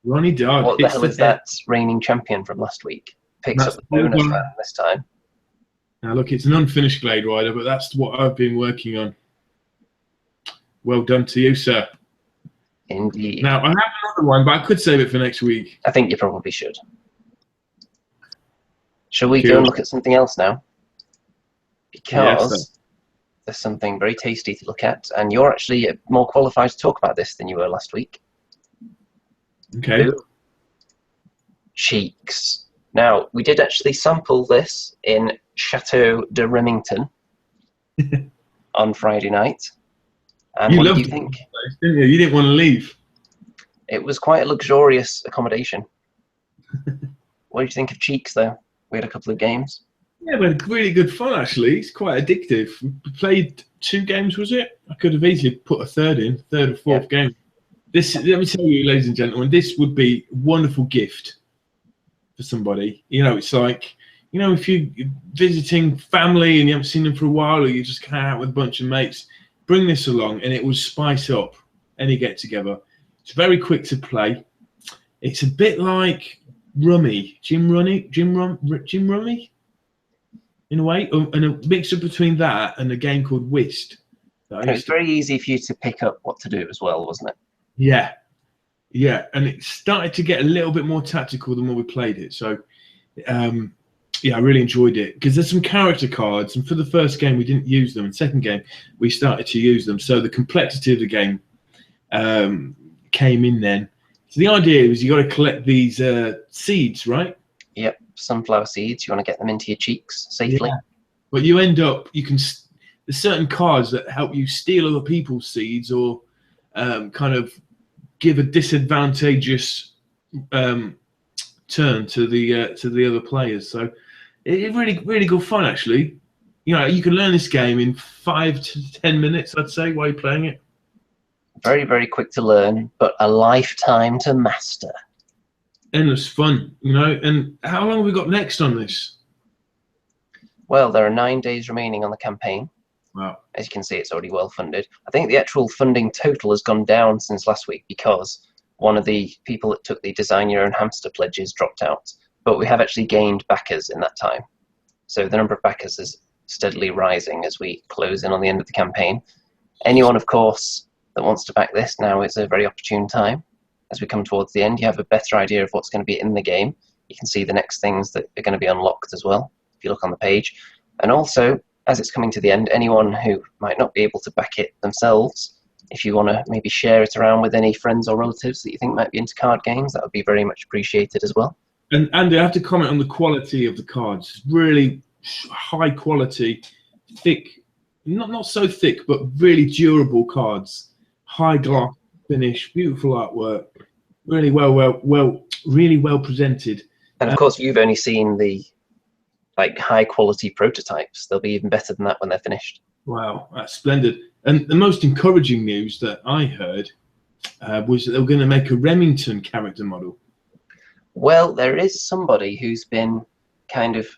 Ronnie Dodd. What the hell is that reigning champion from last week? Picks up the bonus fan this time. Now look, it's an unfinished Glade Rider, but that's what I've been working on. Well done to you, sir. Indeed. Now, I have another one, but I could save it for next week. I think you probably should. Shall we go and look at something else now? Because there's something very tasty to look at, and you're actually more qualified to talk about this than you were last week. Okay. Cheeks. Now, we did actually sample this in Chateau de Remington on Friday night. And what did you think? Place, didn't you? You didn't want to leave. It was quite a luxurious accommodation. What did you think of Cheeks, though? We had a couple of games. Yeah, we had really good fun, actually. It's quite addictive. We played 2 games, was it? I could have easily put a third or fourth game. This, let me tell you, ladies and gentlemen, this would be a wonderful gift for somebody. You know, it's like, you know, if you're visiting family and you haven't seen them for a while, or you just hang out with a bunch of mates, bring this along and it will spice up any get-together. It's very quick to play. It's a bit like Rummy, Jim Rummy, in a way, and a mixture between that and a game called Whist. And it was very easy for you to pick up what to do as well, wasn't it? Yeah, yeah, and it started to get a little bit more tactical the more we played it. So, yeah, I really enjoyed it because there's some character cards, and for the first game we didn't use them, and second game we started to use them. So the complexity of the game came in then. So the idea was you got to collect these seeds, right? Yep, sunflower seeds. You want to get them into your cheeks safely. Yeah. But you end up, there's certain cards that help you steal other people's seeds or kind of give a disadvantageous turn to the other players. So it really good fun, actually. You know, you can learn this game in 5 to 10 minutes, I'd say, while you're playing it. Very, very quick to learn, but a lifetime to master. Endless fun, you know. And how long have we got next on this? Well, there are 9 days remaining on the campaign. Wow. As you can see, it's already well funded. I think the actual funding total has gone down since last week because one of the people that took the Design Your Own Hamster pledges dropped out. But we have actually gained backers in that time. So the number of backers is steadily rising as we close in on the end of the campaign. Anyone, of course, that wants to back this, now is a very opportune time. As we come towards the end, you have a better idea of what's going to be in the game. You can see the next things that are going to be unlocked as well, if you look on the page. And also, as it's coming to the end, anyone who might not be able to back it themselves, if you want to maybe share it around with any friends or relatives that you think might be into card games, that would be very much appreciated as well. And Andy, I have to comment on the quality of the cards. Really high quality, thick, not so thick, but really durable cards. High gloss finish, beautiful artwork, really really well presented. And of course, you've only seen the high quality prototypes. They'll be even better than that when they're finished. Wow, that's splendid. And the most encouraging news that I heard was that they were going to make a Remington character model. Well, there is somebody who's been kind of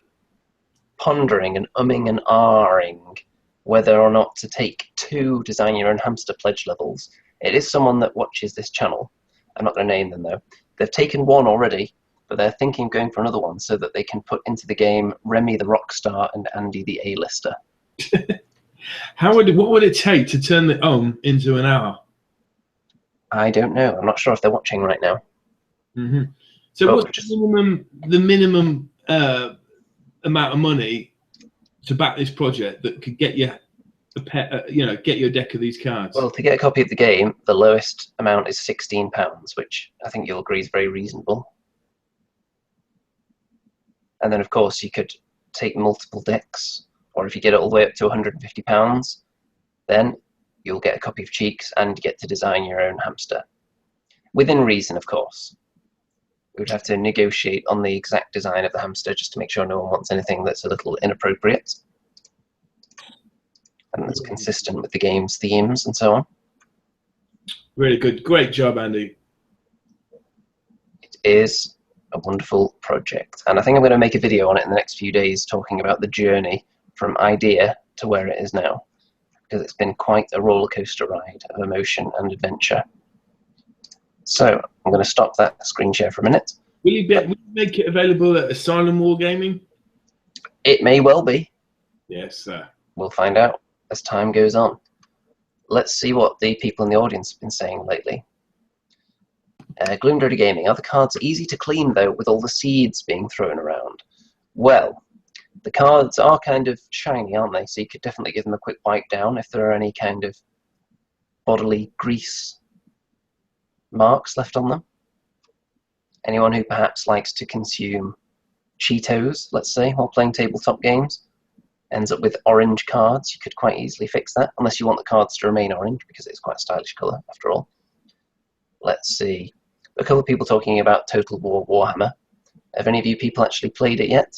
pondering and umming and ahhing whether or not to take 2 Design Your Own Hamster pledge levels. It is someone that watches this channel. I'm not going to name them though. They've taken 1 already, but they're thinking of going for another one so that they can put into the game Remy the Rockstar and Andy the A-lister. What would it take to turn the into an hour? I don't know. I'm not sure if they're watching right now. Mm-hmm. So what's the minimum amount of money to back this project that could get you get you a deck of these cards? Well, to get a copy of the game, the lowest amount is £16, which I think you'll agree is very reasonable. And then, of course, you could take multiple decks, or if you get it all the way up to £150, then you'll get a copy of Cheeks and get to design your own hamster. Within reason, of course. We would have to negotiate on the exact design of the hamster just to make sure no one wants anything that's a little inappropriate and that's consistent with the game's themes and so on. Really good. Great job, Andy. It is a wonderful project. And I think I'm going to make a video on it in the next few days talking about the journey from idea to where it is now, because it's been quite a roller coaster ride of emotion and adventure. So I'm going to stop that screen share for a minute. Will you make it available at Asylum Wargaming? It may well be. Yes, sir. We'll find out as time goes on. Let's see what the people in the audience have been saying lately. Gloom Dirty Gaming. Are the cards easy to clean, though, with all the seeds being thrown around? Well, the cards are kind of shiny, aren't they? So you could definitely give them a quick wipe down if there are any kind of bodily grease marks left on them. Anyone who perhaps likes to consume Cheetos, let's say, while playing tabletop games, ends up with orange cards. You could quite easily fix that, unless you want the cards to remain orange, because it's quite a stylish colour, after all. Let's see. A couple of people talking about Total War Warhammer. Have any of you people actually played it yet?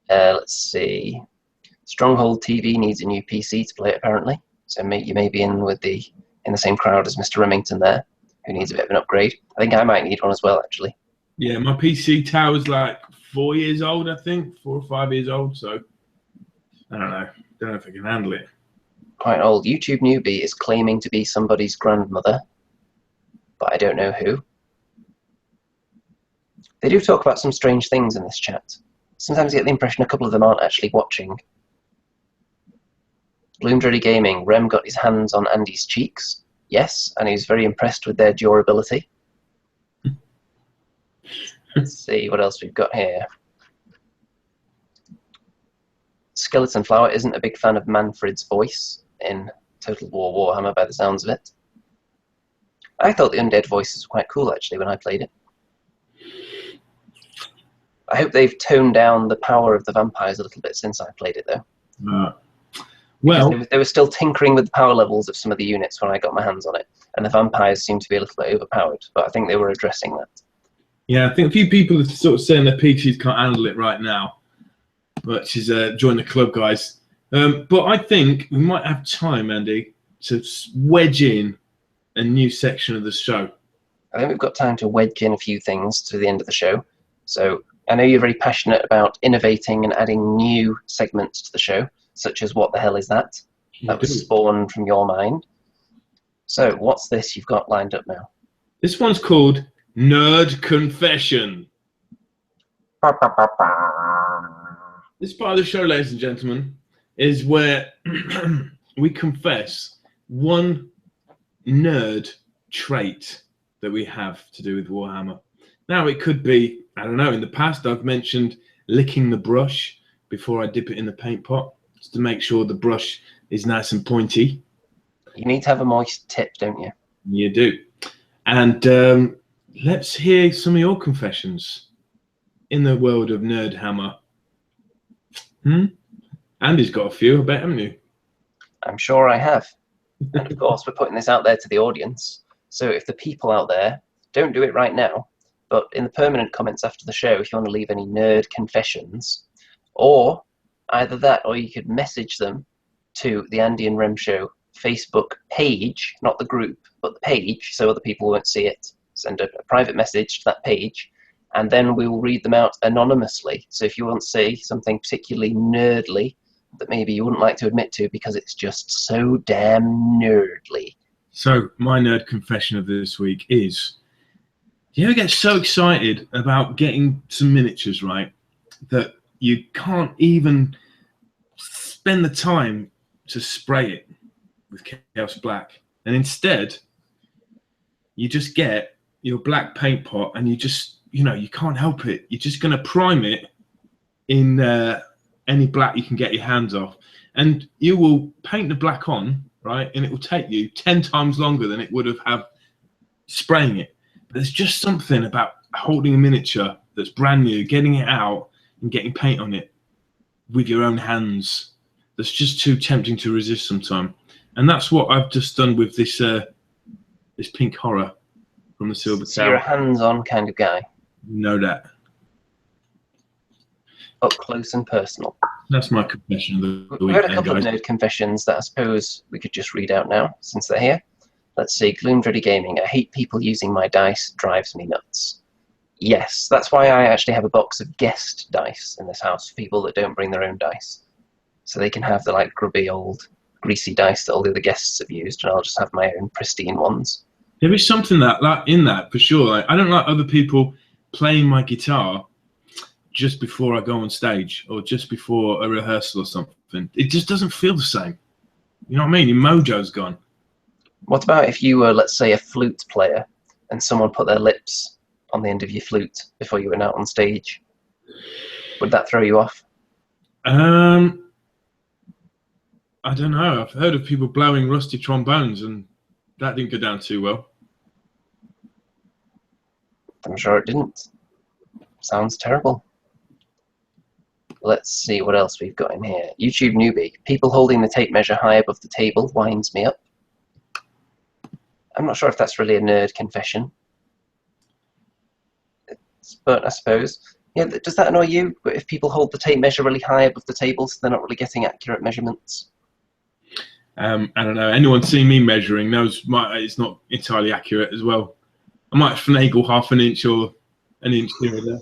Let's see. Stronghold TV needs a new PC to play it, apparently. So you may be in the same crowd as Mr. Remington there, who needs a bit of an upgrade. I think I might need one as well, actually. Yeah, my PC tower's like 4 years old, I think, 4 or 5 years old. So I don't know. Don't know if I can handle it. Quite old. YouTube newbie is claiming to be somebody's grandmother, but I don't know who. They do talk about some strange things in this chat. Sometimes I get the impression a couple of them aren't actually watching. Gloom Dirty Gaming. Rem got his hands on Andy's cheeks. Yes, and he was very impressed with their durability. Let's see what else we've got here. Skeleton Flower isn't a big fan of Manfred's voice in Total War Warhammer by the sounds of it. I thought the undead voices were quite cool actually when I played it. I hope they've toned down the power of the vampires a little bit since I played it though. Well, they were still tinkering with the power levels of some of the units when I got my hands on it, and the vampires seemed to be a little bit overpowered, but I think they were addressing that. Yeah, I think a few people are sort of saying their PCs can't handle it right now, which is join the club, guys. But I think we might have time, Andy, to wedge in a new section of the show. I think we've got time to wedge in a few things to the end of the show. So I know you're very passionate about innovating and adding new segments to the show. such as what the hell is that? That was do. spawned from your mind. So what's this you've got lined up now? This one's called Nerd Confession. This part of the show, ladies and gentlemen, is where we confess one nerd trait that we have to do with Warhammer. Now, it could be, I don't know, in the past I've mentioned licking the brush before I dip it in the paint pot, just to make sure the brush is nice and pointy. You need to have a moist tip, don't you? You do. And let's hear some of your confessions in the world of Nerdhammer. Andy's got a few, I bet, haven't you? I'm sure I have. And of course, we're putting this out there to the audience. So if the people out there, don't do it right now, but in the permanent comments after the show, if you want to leave any nerd confessions, or either that, or you could message them to the Andy and Rem Show Facebook page, not the group, but the page, so other people won't see it. Send a private message to that page, and then we will read them out anonymously. So if you want to say something particularly nerdly that maybe you wouldn't like to admit to because it's just so damn nerdly. So my nerd confession of this week is, do you ever get so excited about getting some miniatures, right, that you can't even spend the time to spray it with Chaos Black, and instead you just get your black paint pot and you just, you know, you can't help it. You're just going to prime it in any black you can get your hands off, and you will paint the black on, right, and it will take you 10 times longer than it would have spraying it. But there's just something about holding a miniature that's brand new, getting it out and getting paint on it with your own hands that's just too tempting to resist sometimes. And that's what I've just done with this this pink horror from the Silver Tower. So you're a hands-on kind of guy. Know that. Up close and personal. That's my confession of the week. We've had a couple of nerd confessions that I suppose we could just read out now, since they're here. Let's see, Gloomdready Gaming. I hate people using my dice, drives me nuts. Yes, that's why I actually have a box of guest dice in this house for people that don't bring their own dice. So they can have the like grubby old greasy dice that all the other guests have used, and I'll just have my own pristine ones. There is something that in that for sure. Like, I don't like other people playing my guitar just before I go on stage or just before a rehearsal or something. It just doesn't feel the same. You know what I mean? Your mojo's gone. What about if you were, let's say, a flute player and someone put their lips on the end of your flute before you went out on stage? Would that throw you off? I don't know. I've heard of people blowing rusty trombones, and that didn't go down too well. I'm sure it didn't. Sounds terrible. Let's see what else we've got in here. YouTube newbie. People holding the tape measure high above the table winds me up. I'm not sure if that's really a nerd confession. But I suppose, yeah, does that annoy you? If people hold the tape measure really high above the table so they're not really getting accurate measurements? I don't know. Anyone seen me measuring knows it's not entirely accurate as well. I might finagle half an inch or an inch here or there.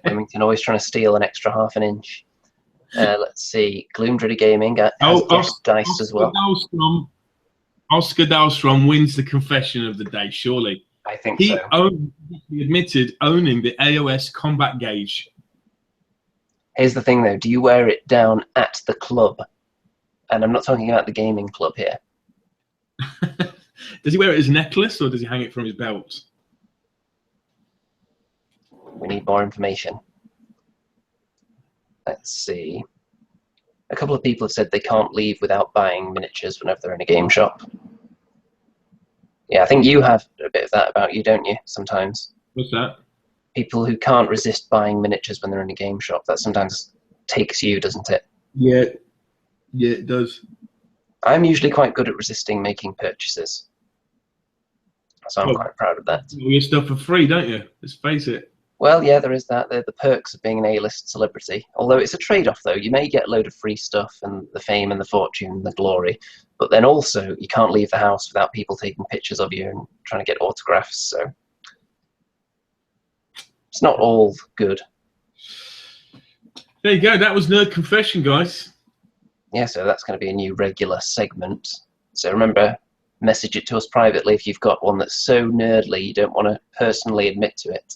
Remington always trying to steal an extra half an inch. Let's see. Gloomdready Gaming has guest dice as well. Oscar Dahlstrom wins the confession of the day, surely. I think he so. He admitted owning the AOS combat gauge. Here's the thing, though. Do you wear it down at the club? And I'm not talking about the gaming club here. Does he wear it as a necklace, or does he hang it from his belt? We need more information. Let's see. A couple of people have said they can't leave without buying miniatures whenever they're in a game shop. Yeah, I think you have a bit of that about you, don't you, sometimes? What's that? People who can't resist buying miniatures when they're in a game shop. That sometimes takes you, doesn't it? Yeah. Yeah, it does. I'm usually quite good at resisting making purchases. So I'm quite proud of that. You get stuff for free, don't you? Let's face it. Well, yeah, there is that. They're the perks of being an A-list celebrity. Although it's a trade-off, though. You may get a load of free stuff and the fame and the fortune and the glory, but then also you can't leave the house without people taking pictures of you and trying to get autographs, so it's not all good. There you go. That was Nerd Confession, guys. Yeah, so that's going to be a new regular segment. So remember, message it to us privately if you've got one that's so nerdly you don't want to personally admit to it.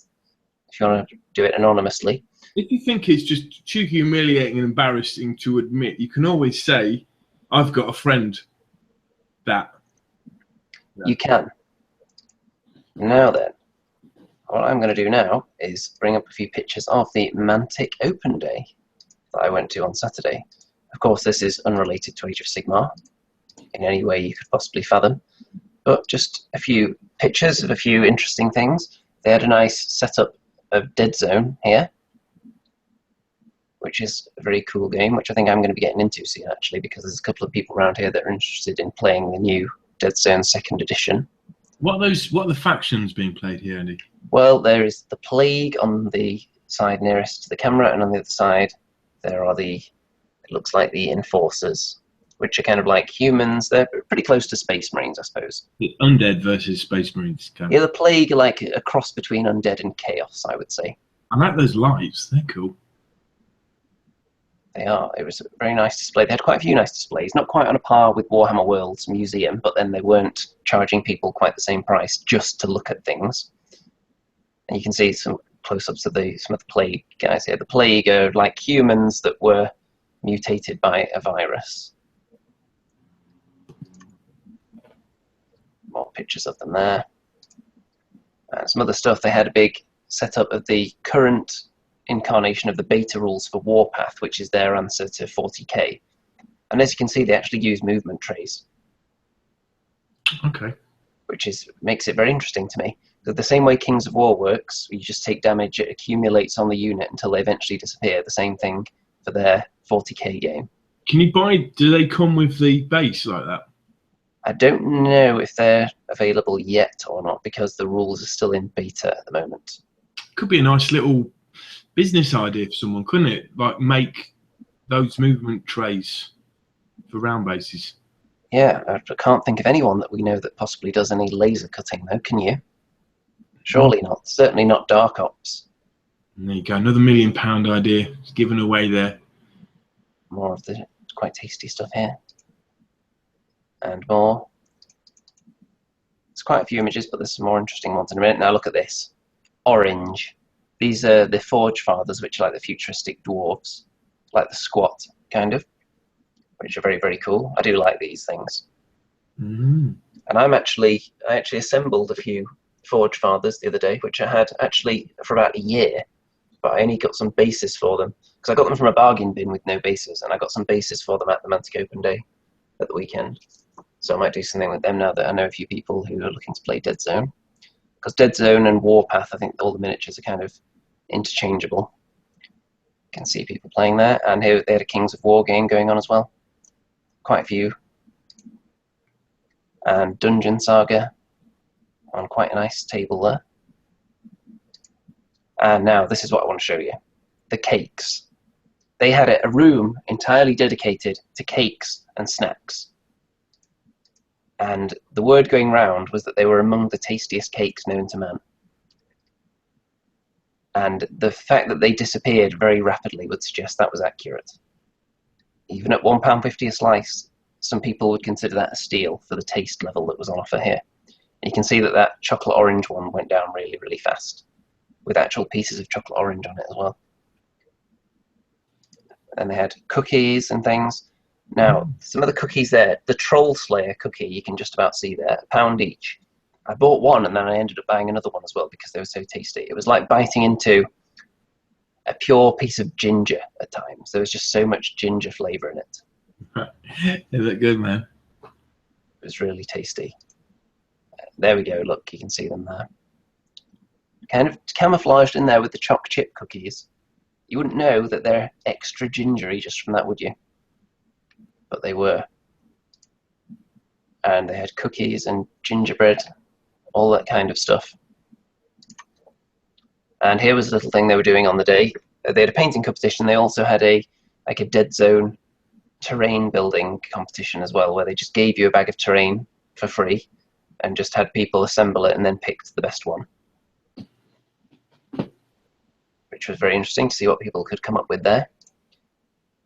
If you want to do it anonymously. If you think it's just too humiliating and embarrassing to admit, you can always say, I've got a friend that. You can. Now then, what I'm going to do now is bring up a few pictures of the Mantic Open Day that I went to on Saturday. Of course, this is unrelated to Age of Sigmar in any way you could possibly fathom, but just a few pictures of a few interesting things. They had a nice setup of Dead Zone here, which is a very cool game, which I think I'm going to be getting into soon, actually, because there's a couple of people around here that are interested in playing the new Dead Zone 2nd Edition. What are the factions being played here, Andy? Well, there is the Plague on the side nearest to the camera, and on the other side there are it looks like the Enforcers, which are kind of like humans. They're pretty close to Space Marines, I suppose. The Undead versus Space Marines. Yeah, the Plague are like a cross between Undead and Chaos, I would say. I like those lights. They're cool. They are. It was a very nice display. They had quite a few nice displays, not quite on a par with Warhammer World's museum, but then they weren't charging people quite the same price just to look at things. And you can see some close-ups of some of the Plague guys here. The Plague are like humans that were mutated by a virus. More pictures of them there. Some other stuff. They had a big setup of the current incarnation of the beta rules for Warpath, which is their answer to 40k. And as you can see, they actually use movement trays. Okay. Which makes it very interesting to me. So the same way Kings of War works, you just take damage, it accumulates on the unit until they eventually disappear. The same thing for their 40k game. Can you do they come with the base like that? I don't know if they're available yet or not, because the rules are still in beta at the moment. Could be a nice little business idea for someone, couldn't it? Like make those movement trays for round bases. Yeah, I can't think of anyone that we know that possibly does any laser cutting, though, can you? Surely not. Certainly not Dark Ops. And there you go, another £1 million idea given away there. More of the quite tasty stuff here. And more. There's quite a few images, but there's some more interesting ones in a minute. Now look at this. Orange. These are the Forge Fathers, which are like the futuristic dwarves. Like the Squat, kind of. Which are very, very cool. I do like these things. Mm. And I actually assembled a few Forge Fathers the other day, which I had actually for about a year, but I only got some bases for them because I got them from a bargain bin with no bases, and I got some bases for them at the Mantic Open Day at the weekend. So I might do something with them now that I know a few people who are looking to play Dead Zone, because Dead Zone and Warpath, I think all the miniatures are kind of interchangeable. You can see people playing there, and here they had a Kings of War game going on as well. Quite a few. And Dungeon Saga on quite a nice table there. And now this is what I want to show you. The cakes. They had a room entirely dedicated to cakes and snacks. And the word going round was that they were among the tastiest cakes known to man. And the fact that they disappeared very rapidly would suggest that was accurate. Even at £1.50 a slice, some people would consider that a steal for the taste level that was on offer here. You can see that that chocolate orange one went down really, really fast, with actual pieces of chocolate orange on it as well. And they had cookies and things. Now, some of the cookies there, the Troll Slayer cookie, you can just about see there, £1 each. I bought one and then I ended up buying another one as well because they were so tasty. It was like biting into a pure piece of ginger at times. There was just so much ginger flavour in it. They look good, man. It was really tasty. There we go, look, you can see them there. Kind of camouflaged in there with the choc chip cookies. You wouldn't know that they're extra gingery just from that, would you? But they were. And they had cookies and gingerbread, all that kind of stuff. And here was a little thing they were doing on the day. They had a painting competition. They also had a Dead Zone terrain building competition as well, where they just gave you a bag of terrain for free and just had people assemble it and then picked the best one. Which was very interesting to see what people could come up with there.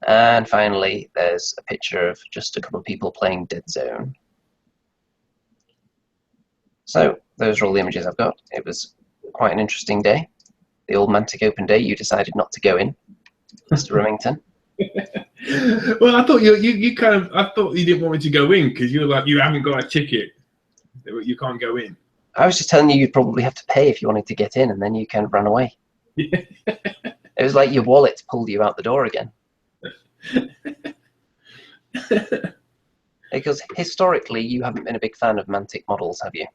And finally, there's a picture of just a couple of people playing Dead Zone. So those are all the images I've got. It was quite an interesting day. The old Mantic Open Day. You decided not to go in, Mr. Remington. Well, I thought you kind of, I thought you didn't want me to go in because you were like, you haven't got a ticket, you can't go in. I was just telling you you'd probably have to pay if you wanted to get in, and then you kind of ran away. Yeah. It was like your wallet pulled you out the door again. Because historically, you haven't been a big fan of Mantic models, have you?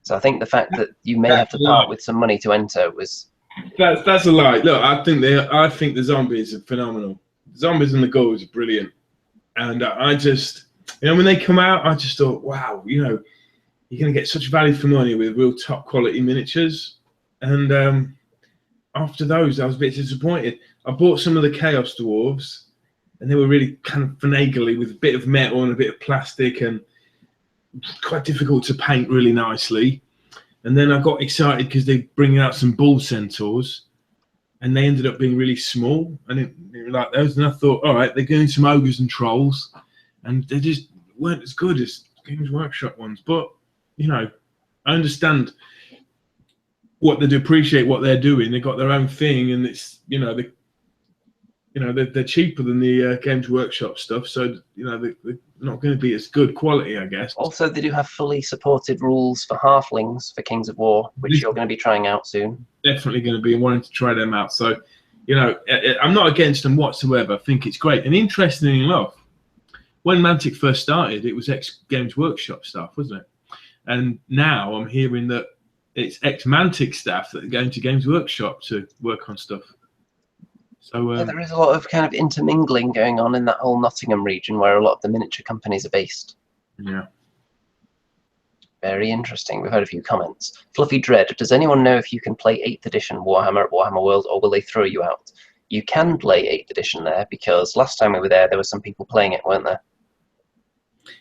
So I think the fact that you may have to part with some money to enter was... That's a lie. Look, I think the zombies are phenomenal. Zombies and the ghouls are brilliant. And I just, when they come out, I just thought, wow, you're going to get such value for money with real top quality miniatures. And after those, I was a bit disappointed. I bought some of the Chaos Dwarves, and they were really kind of finagly with a bit of metal and a bit of plastic, and quite difficult to paint really nicely. And then I got excited because they're bringing out some bull centaurs, and they ended up being really small. And it like those, and I thought, all right, they're getting some ogres and trolls, and they just weren't as good as Games Workshop ones. But I understand what they do, appreciate what they're doing. They got their own thing, and it's they're cheaper than the Games Workshop stuff, so they're not going to be as good quality, I guess. Also, they do have fully supported rules for halflings for Kings of War, which you're going to be trying out soon. Definitely going to be wanting to try them out. So, I'm not against them whatsoever. I think it's great. And interestingly enough, when Mantic first started, it was ex-Games Workshop staff, wasn't it? And now I'm hearing that it's ex-Mantic staff that are going to Games Workshop to work on stuff. So yeah, there is a lot of kind of intermingling going on in that whole Nottingham region where a lot of the miniature companies are based. Yeah. Very interesting. We've had a few comments. Fluffy Dread, does anyone know if you can play 8th edition Warhammer at Warhammer World, or will they throw you out? You can play 8th edition there, because last time we were there were some people playing it, weren't there?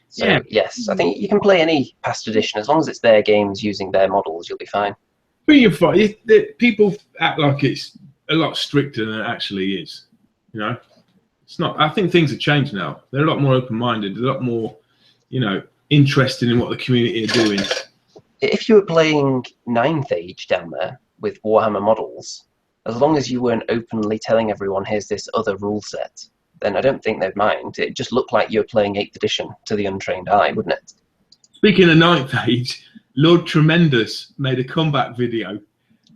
So, yeah. Yes, I think you can play any past edition. As long as it's their games using their models, you'll be fine. But you're fine. People act like it's a lot stricter than it actually is. It's not. I think things have changed now. They're a lot more open-minded. They're a lot more, interested in what the community are doing. If you were playing 9th Age down there with Warhammer models, as long as you weren't openly telling everyone, here's this other rule set, then I don't think they'd mind. It just looked like you were playing 8th edition to the untrained eye, wouldn't it? Speaking of 9th Age, Lord Tremendous made a comeback video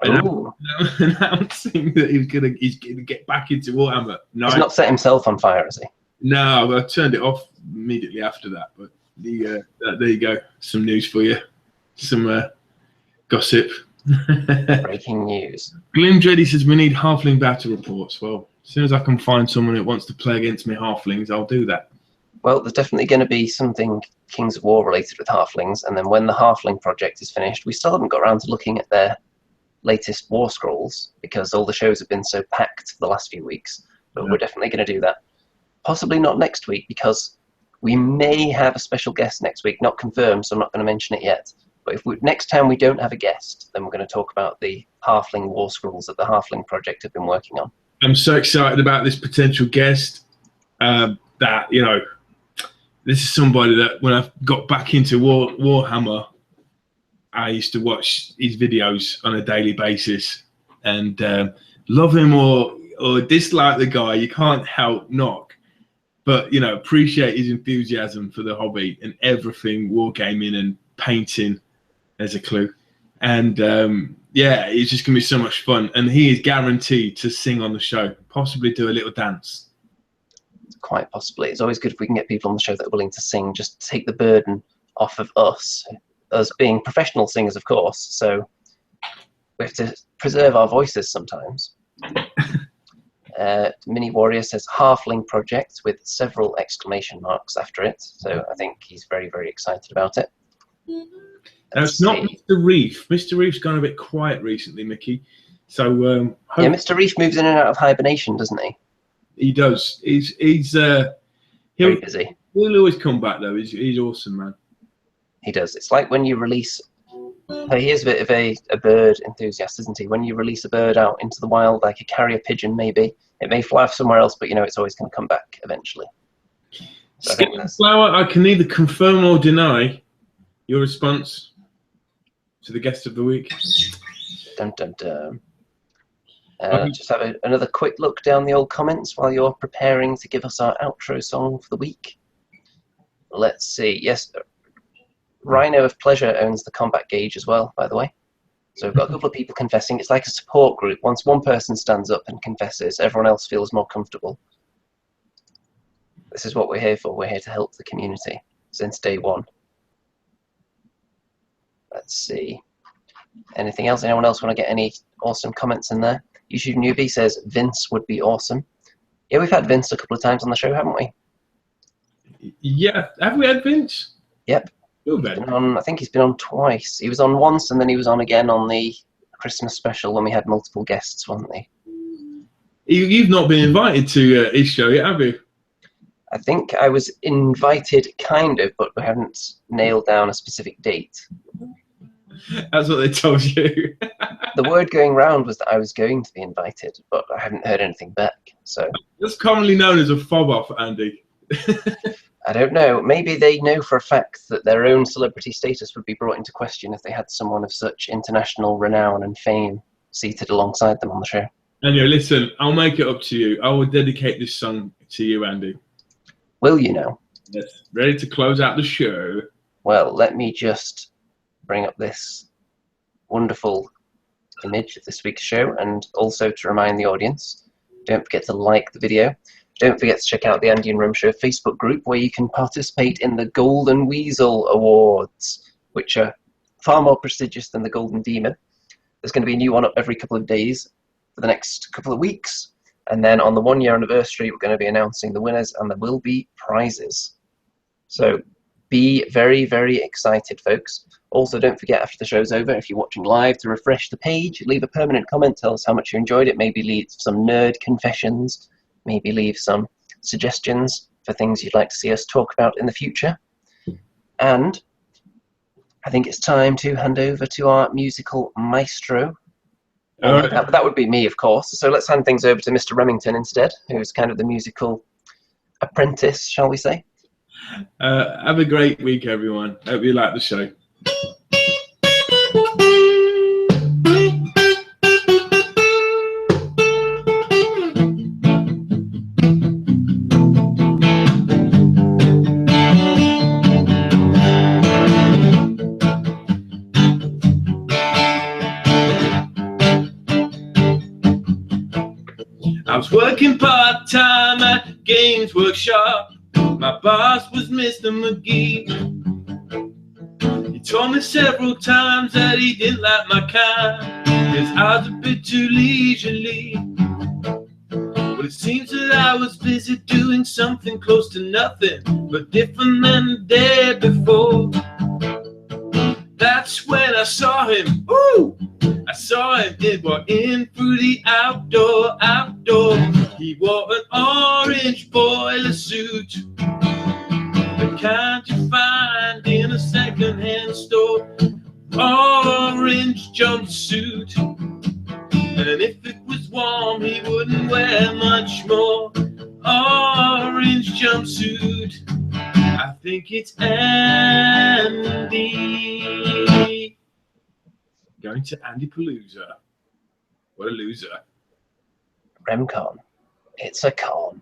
announcing that he's gonna get back into Warhammer. No, he's not set himself on fire, has he? No, I turned it off immediately after that. But there you go, some news for you, some gossip. Breaking news. Glimdreddy says we need halfling battle reports. Well, as soon as I can find someone that wants to play against me halflings, I'll do that. Well, there's definitely going to be something Kings of War related with halflings, and then when the halfling project is finished, we still haven't got around to looking at their latest war scrolls because all the shows have been so packed for the last few weeks. But we're definitely going to do that. Possibly not next week, because we may have a special guest next week. Not confirmed, so I'm not going to mention it yet. But if next time we don't have a guest, then we're going to talk about the halfling war scrolls that the halfling project have been working on. I'm so excited about this potential guest that this is somebody that when I got back into Warhammer, I used to watch his videos on a daily basis, and love him or dislike the guy, you can't help knock, but appreciate his enthusiasm for the hobby and everything wargaming and painting as a clue. And yeah, it's just gonna be so much fun, and he is guaranteed to sing on the show, possibly do a little dance. Quite possibly. It's always good if we can get people on the show that are willing to sing, just to take the burden off of us being professional singers, of course, so we have to preserve our voices sometimes. Mini Warrior says halfling project with several exclamation marks after it, so I think he's very, very excited about it. It's not Mr. Reef. Mr. Reef's gone a bit quiet recently, Mickey. So yeah, Mr. Reef moves in and out of hibernation, doesn't he? He does. He's very busy. He'll always come back though. He's awesome, man. He does. It's like when you release. He is a bit of a bird enthusiast, isn't he? When you release a bird out into the wild, like a carrier pigeon, maybe, It may fly off somewhere else, but you know it's always going to come back eventually. So I think that's... Flower, I can neither confirm or deny your response to the guest of the week. Dun, dun, dun. Just have another quick look down the old comments while you're preparing to give us our outro song for the week. Let's see. Yes, Rhino of Pleasure owns the combat gauge as well, by the way. So we've got a couple of people confessing. It's like a support group. Once one person stands up and confesses, everyone else feels more comfortable. This is what we're here for. We're here to help the community since day one. Let's see. Anything else? Anyone else want to get any awesome comments in there? YouTube Newbie says Vince would be awesome. Yeah, we've had Vince a couple of times on the show, haven't we? Yeah, have we had Vince? Yep. I think he's been on twice. He was on once, and then he was on again on the Christmas special when we had multiple guests, wasn't he? You've not been invited to his show yet, have you? I think I was invited, kind of, but we haven't nailed down a specific date. That's what they told you. The word going round was that I was going to be invited, but I haven't heard anything back. So that's commonly known as a fob off, Andy. I don't know. Maybe they know for a fact that their own celebrity status would be brought into question if they had someone of such international renown and fame seated alongside them on the show. Anyway, listen, I'll make it up to you. I will dedicate this song to you, Andy. Will you now? Yes. Ready to close out the show? Well, let me just bring up this wonderful image of this week's show, and also to remind the audience, don't forget to like the video. Don't forget to check out the Andy and Rum Show Facebook group, where you can participate in the Golden Weasel Awards, which are far more prestigious than the Golden Demon. There's going to be a new one up every couple of days for the next couple of weeks, and then on the 1 year anniversary we're going to be announcing the winners, and there will be prizes. So be very, very excited, folks. Also, don't forget, after the show's over, if you're watching live, to refresh the page, leave a permanent comment, tell us how much you enjoyed it, maybe leave some nerd confessions, maybe leave some suggestions for things you'd like to see us talk about in the future. And I think it's time to hand over to our musical maestro. That would be me, of course. So let's hand things over to Mr. Remington instead, who's kind of the musical apprentice, shall we say. Have a great week, everyone. Hope you like the show. I was working part-time at Games Workshop. My boss was Mr. McGee. He told me several times that he didn't like my kind, 'cause I was a bit too leisurely. But it seems that I was busy doing something close to nothing, but different than the day before. That's when I saw him. Ooh! I saw him in through the outdoor. He wore an orange boiler suit, the kind you find in a second-hand store. Orange jumpsuit, and if it was warm, he wouldn't wear much more. Orange jumpsuit. I think it's Andy. Going to Andy Palooza. What a loser. Remcon. It's a con.